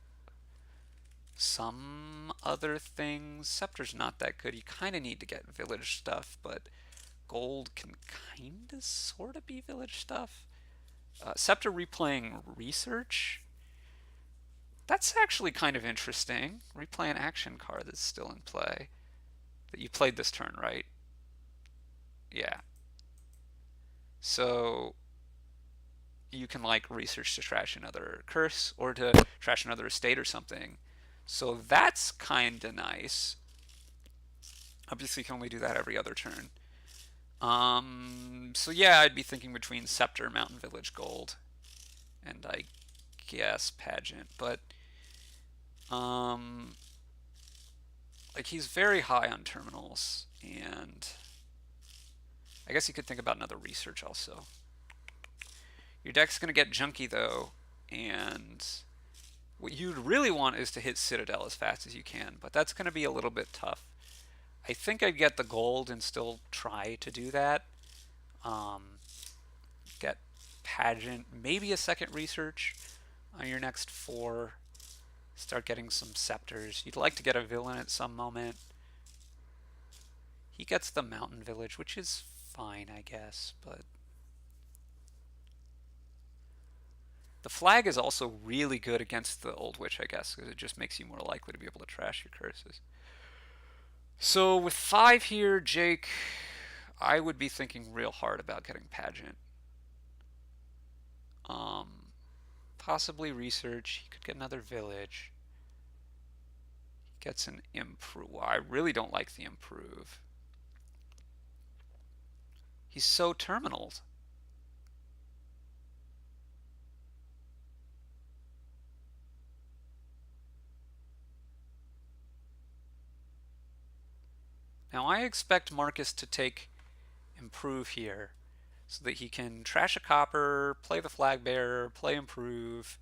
some other things. Scepter's not that good. You kind of need to get village stuff, but gold can kind of sort of be village stuff. Scepter replaying research. That's actually kind of interesting. Replay an action card that's still in play. That you played this turn, right? Yeah. So you can like research to trash another curse or to trash another estate or something. So that's kind of nice. Obviously, you can only do that every other turn. So yeah, I'd be thinking between Scepter, Mountain Village, Gold, and I guess Pageant. But um, like he's very high on terminals, and I guess you could think about another research also. Your deck's gonna get junky though, and what you'd really want is to hit Citadel as fast as you can, but that's gonna be a little bit tough. I think I'd get the gold and still try to do that. Um, get Pageant, maybe a second research on your next four. Start getting some scepters. You'd like to get a villain at some moment. He gets the mountain village, which is fine, I guess, but the flag is also really good against the old witch, I guess, because it just makes you more likely to be able to trash your curses. So with five here, Jake, I would be thinking real hard about getting pageant. Um, Possibly research. He could get another village. He gets an improve. Well, I really don't like the improve. He's so terminal. Now I expect Marcus to take improve here, so that he can trash a copper, play the flag bearer, play improve.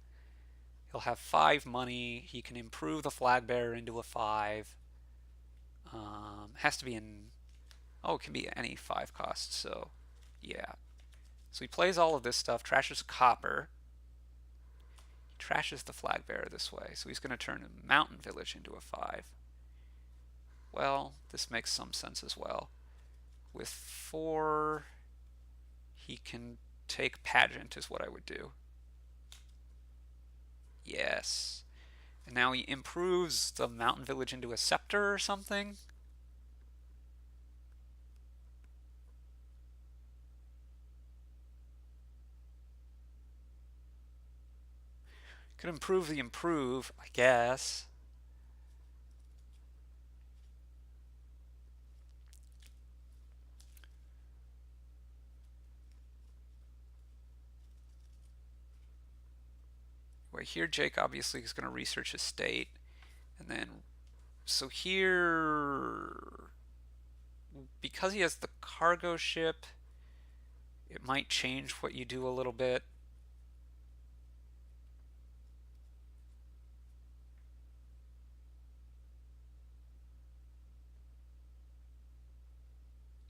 He'll have 5 money. He can improve the flag bearer into a 5. Has to be in. Oh, it can be any 5 cost. So, yeah. So he plays all of this stuff, trashes copper, trashes the flag bearer this way. So he's going to turn a mountain village into a 5. Well, this makes some sense as well. With 4, he can take pageant is what I would do. Yes. And now he improves the mountain village into a scepter or something. Could improve the improve, I guess. Right here, Jake obviously is going to research his state. And then, so here, because he has the cargo ship, it might change what you do a little bit.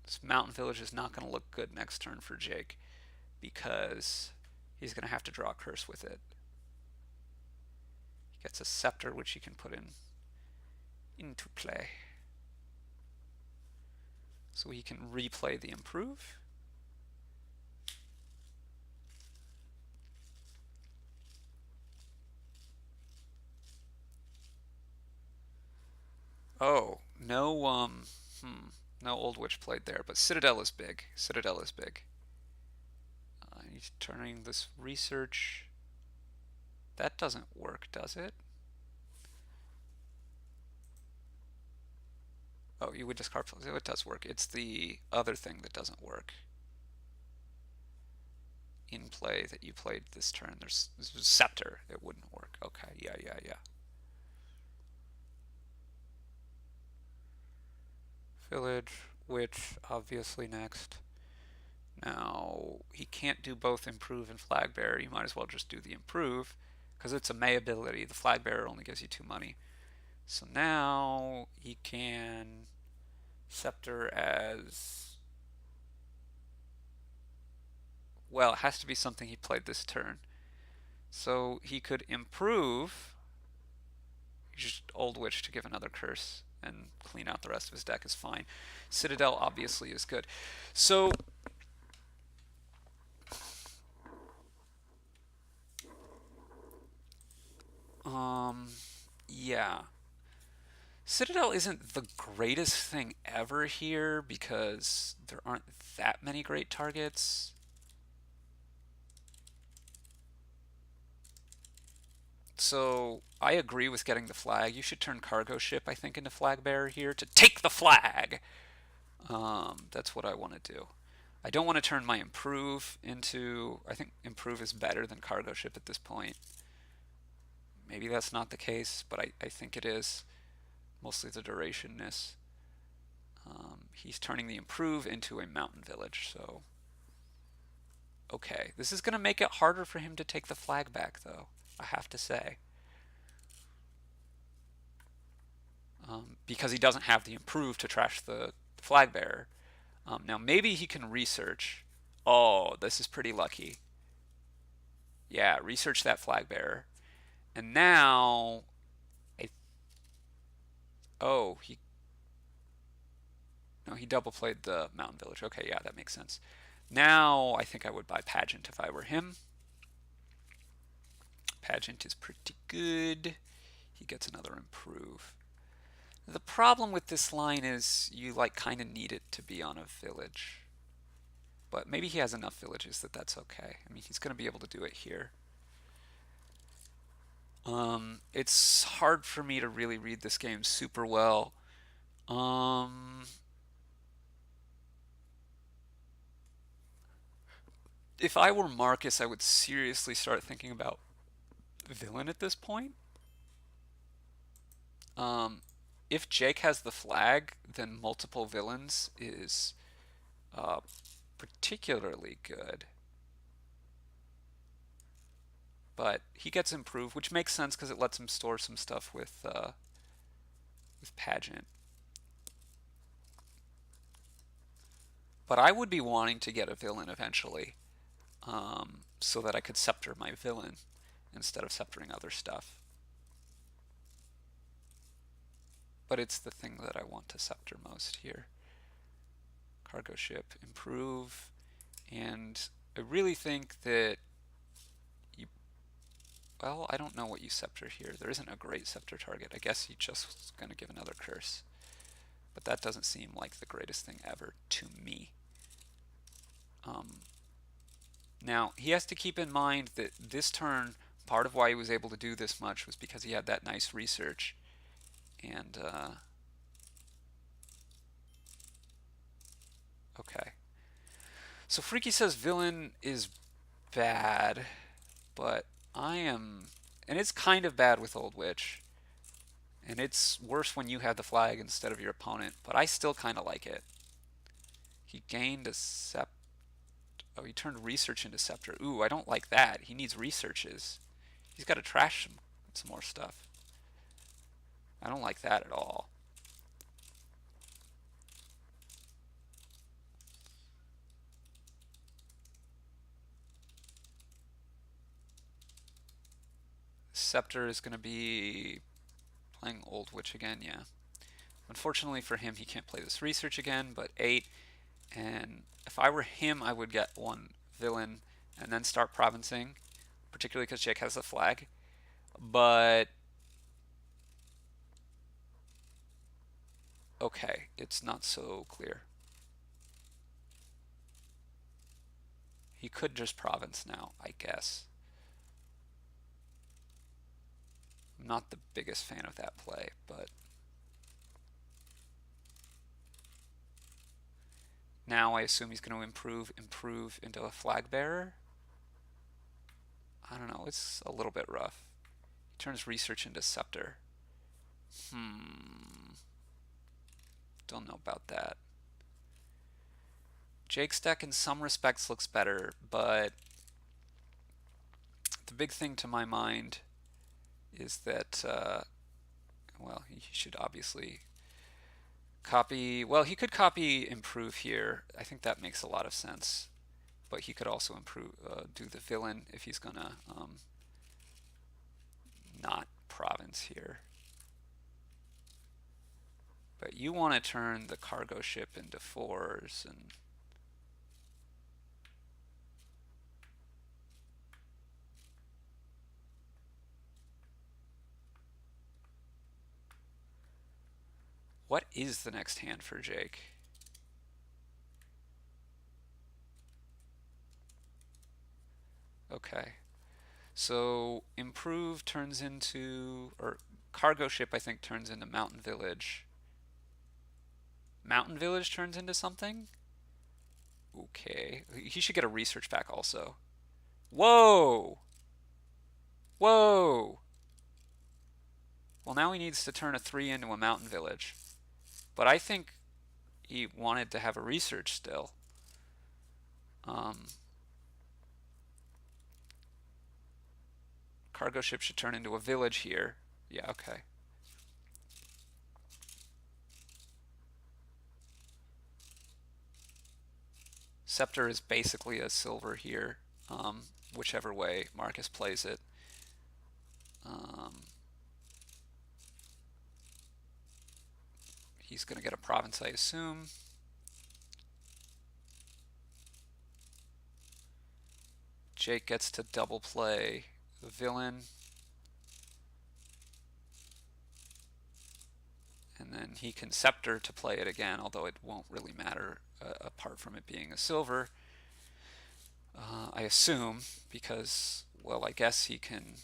This mountain village is not going to look good next turn for Jake because he's going to have to draw a curse with it. He gets a scepter which he can put into play. So he can replay the improve. Oh, no Old Witch played there, but Citadel is big. Citadel is big. He's turning this research. That doesn't work, does it? Oh, you would discard. Oh, it does work. It's the other thing that doesn't work. In play that you played this turn. There's Scepter. It wouldn't work. Okay, yeah. Village, Witch, obviously next. Now, he can't do both Improve and Flag Bearer. You might as well just do the Improve, because it's a May ability. The Flag Bearer only gives you 2 money. So now he can Scepter as... Well, it has to be something he played this turn. So he could Improve, just Old Witch to give another curse, and clean out the rest of his deck is fine. Citadel obviously is good. So yeah. Citadel isn't the greatest thing ever here because there aren't that many great targets. So I agree with getting the flag. You should turn cargo ship, I think, into flag bearer here to take the flag. That's what I want to do. I don't want to turn my improve into... I think improve is better than cargo ship at this point. Maybe that's not the case, but I think it is. Mostly the durationness. He's turning the improve into a mountain village, so... Okay, this is going to make it harder for him to take the flag back, though, I have to say. Because he doesn't have the improve to trash the flag bearer. Now, maybe he can research. Oh, this is pretty lucky. Yeah, research that flag bearer. And now... Oh, he... No, he double played the mountain village. Okay, yeah, that makes sense. Now, I think I would buy Pageant if I were him. Pageant is pretty good. He gets another improve. The problem with this line is you like kind of need it to be on a village. But maybe he has enough villages that that's okay. I mean, he's going to be able to do it here. It's hard for me to really read this game super well. If I were Markus, I would seriously start thinking about villain at this point. If Jake has the flag, then multiple villains is particularly good. But he gets improved, which makes sense because it lets him store some stuff with pageant. But I would be wanting to get a villain eventually, so that I could scepter my villain instead of sceptering other stuff. But it's the thing that I want to scepter most here. Cargo ship, improve, and I really think that you, well, I don't know what you scepter here. There isn't a great scepter target. I guess he just was going to give another curse. But that doesn't seem like the greatest thing ever to me. Now, he has to keep in mind that this turn, part of why he was able to do this much was because he had that nice research. And, okay. So Freaky says villain is bad, but I am, and it's kind of bad with Old Witch, and it's worse when you have the flag instead of your opponent, but I still kind of like it. He gained a scepter. Oh, he turned research into scepter. Ooh, I don't like that. He needs researches. He's got to trash some more stuff. I don't like that at all. Scepter is going to be playing Old Witch again, yeah. Unfortunately for him, he can't play this research again, but 8. And if I were him, I would get one villain and then start provincing, particularly because Jake has a flag. But okay, it's not so clear. He could just province now, I guess. I'm not the biggest fan of that play, but now I assume he's going to improve into a flag bearer. I don't know, it's a little bit rough. He turns research into scepter. Don't know about that. Jake's deck in some respects looks better, but the big thing to my mind is that, well, he should obviously copy, well, he could copy improve here. I think that makes a lot of sense. But he could also improve, do the villain if he's gonna not province here. But you want to turn the cargo ship into 4s and what is the next hand for Jake? Okay. So improve turns into, or cargo ship I think turns into mountain village. Mountain village turns into something? Okay. He should get a research back also. Whoa! Whoa! Well, now he needs to turn a 3 into a mountain village. But I think he wanted to have a research still. Cargo ship should turn into a village here. Yeah, okay. Scepter is basically a silver here, whichever way Markus plays it. He's going to get a province, I assume. Jake gets to double play the villain. And then he can scepter to play it again, although it won't really matter apart from it being a silver. I assume, because, well, I guess he can...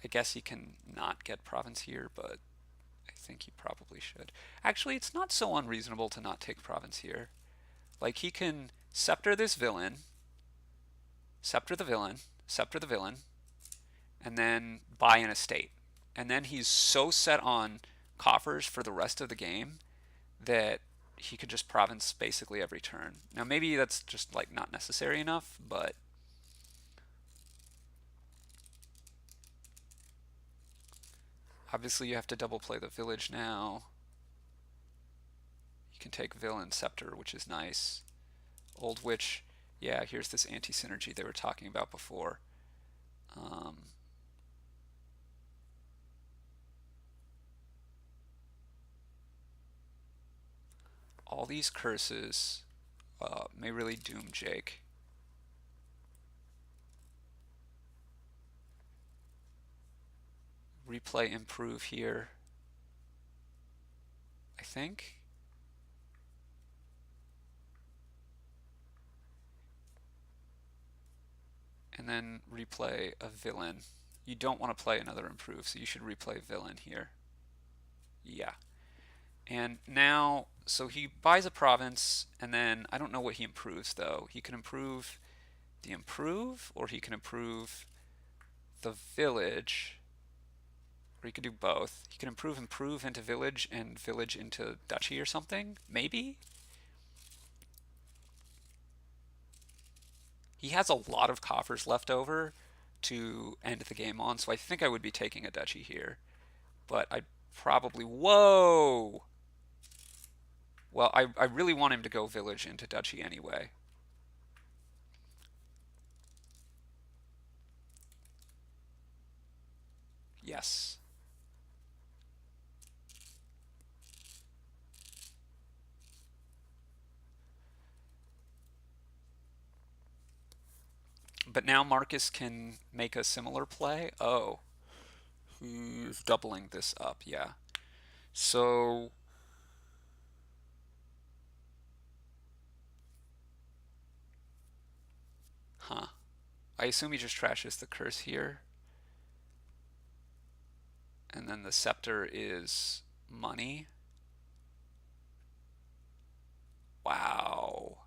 I guess he can not get province here, but I think he probably should. Actually, it's not so unreasonable to not take province here. Like, he can scepter this villain, scepter the villain, scepter the villain, and then buy an estate. And then he's so set on coffers for the rest of the game that he could just province basically every turn. Now maybe that's just like not necessary enough, but obviously you have to double play the village now. You can take Villain Scepter, which is nice. Old Witch, yeah, here's this anti-synergy they were talking about before. Um, all these curses may really doom Jake. Replay improve here, I think. And then replay a villain. You don't want to play another improve, so you should replay villain here. Yeah. And now, so he buys a province, and then I don't know what he improves though. He can improve the improve, or he can improve the village, or he could do both. He can improve into village and village into duchy or something, maybe? He has a lot of coffers left over to end the game on, so I think I would be taking a duchy here. But I'd probably, whoa! Well, I really want him to go village into duchy anyway. Yes. But now Marcus can make a similar play. Oh, he's doubling this up, yeah. So, huh. I assume he just trashes the curse here. And then the scepter is money. Wow.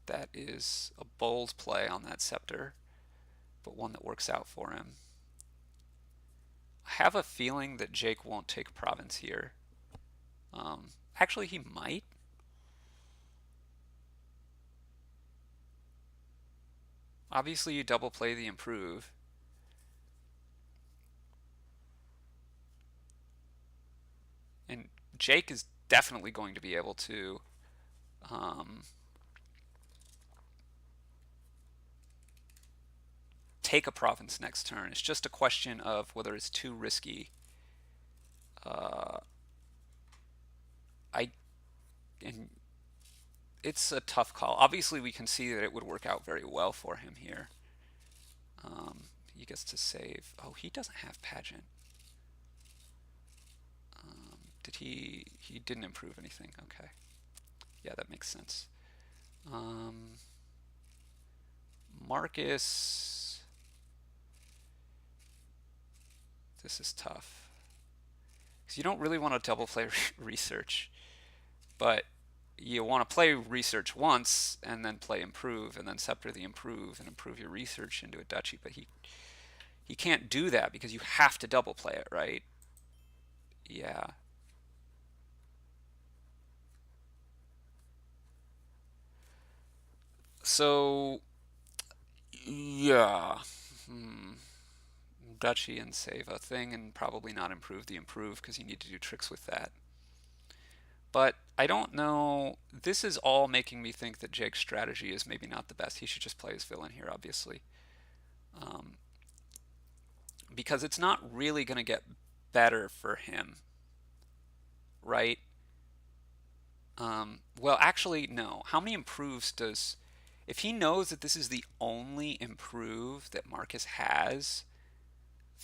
That is a bold play on that scepter, but one that works out for him. I have a feeling that Jake won't take province here. Actually, he might. Obviously, you double play the improve. And Jake is definitely going to be able to take a province next turn. It's just a question of whether it's too risky. Uh, I and it's a tough call. Obviously, we can see that it would work out very well for him here. He gets to save. Oh, he doesn't have pageant. Did he? He didn't improve anything. Okay. Yeah, that makes sense. Marcus. This is tough. Because you don't really want to double play research, but you want to play research once and then play improve and then scepter the improve and improve your research into a duchy. But he can't do that because you have to double play it, right? Yeah. So yeah. Duchy and save a thing and probably not improve the improve because you need to do tricks with that. But I don't know. This is all making me think that Jake's strategy is maybe not the best. He should just play his villain here, obviously. Um, because it's not really going to get better for him, right? Well, actually, no. How many improves does. If he knows that this is the only improve that Marcus has,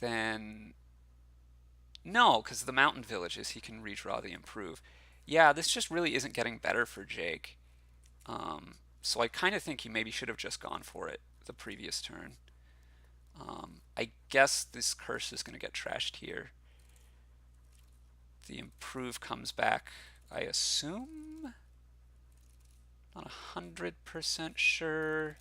then. No, because the mountain villages, he can redraw the improve. Yeah, this just really isn't getting better for Jake. So I kind of think he maybe should have just gone for it the previous turn. I guess this curse is going to get trashed here. The improve comes back, I assume? Not 100% sure.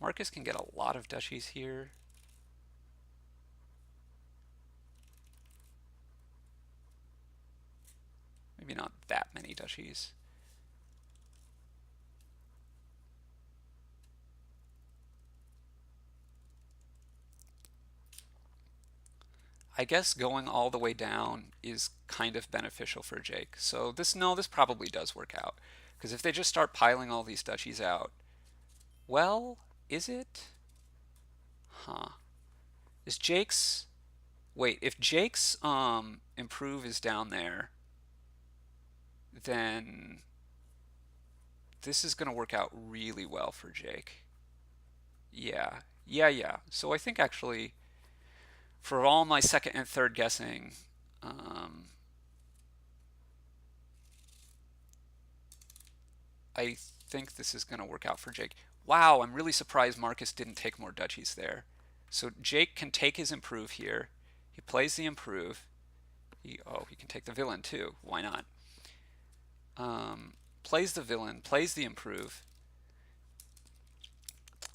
Marcus can get a lot of duchies here. Maybe not that many duchies. I guess going all the way down is kind of beneficial for Jake. So this probably does work out. Because if they just start piling all these duchies out, well, is it? Huh. Is Jake's Wait, if Jake's improve is down there, then this is going to work out really well for Jake. Yeah. Yeah, yeah. So I think actually for all my second and third guessing, um, I think this is going to work out for Jake. Wow, I'm really surprised Marcus didn't take more duchies there. So Jake can take his improve here. He plays the improve. He can take the villain too. Why not? Plays the villain, plays the improve,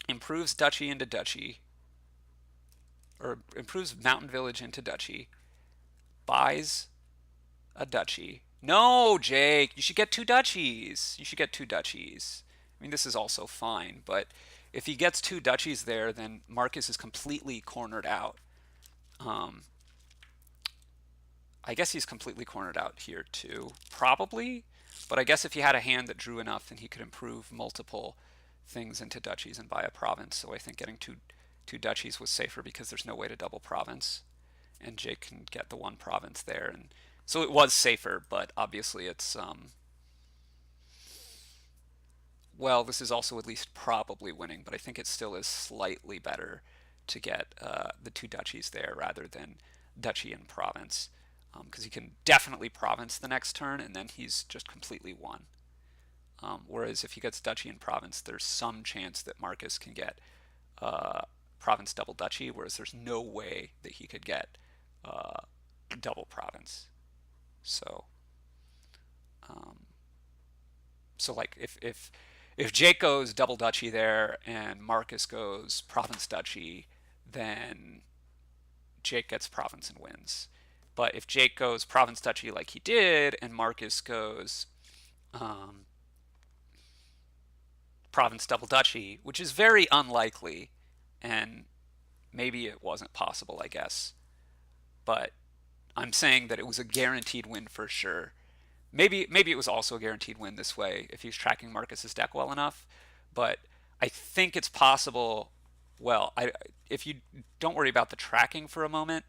improves duchy into duchy, or improves mountain village into duchy, buys a duchy. No, Jake, you should get two duchies. You should get two duchies. I mean, this is also fine, but if he gets two duchies there, then Marcus is completely cornered out. Um, I guess he's completely cornered out here too, probably. But I guess if he had a hand that drew enough, then he could improve multiple things into duchies and buy a province. So I think getting two duchies was safer because there's no way to double province, and Jake can get the one province there, and so it was safer. But obviously, it's well, this is also at least probably winning, but I think it still is slightly better to get the two duchies there rather than duchy and province, because he can definitely province the next turn, and then he's just completely won. Whereas if he gets duchy and province, there's some chance that Marcus can get province double duchy, whereas there's no way that he could get uh, double province. So, um, so like if Jake goes double duchy there and Marcus goes province duchy, then Jake gets province and wins. But if Jake goes province duchy like he did, and Marcus goes um, province double duchy, which is very unlikely, and maybe it wasn't possible, I guess. But I'm saying that it was a guaranteed win for sure. Maybe it was also a guaranteed win this way if he's tracking Marcus's deck well enough. But I think it's possible. Well, if you don't worry about the tracking for a moment,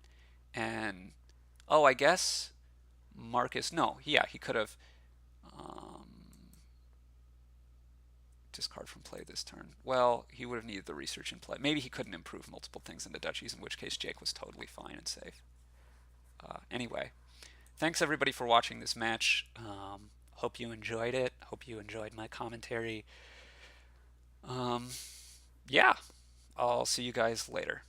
and oh, I guess Marcus. No, yeah, he could have um, discard from play this turn. Well, he would have needed the research in play. Maybe he couldn't improve multiple things into duchies, in which case Jake was totally fine and safe. Anyway, thanks everybody for watching this match. Hope you enjoyed it. Hope you enjoyed my commentary. Um, yeah, I'll see you guys later.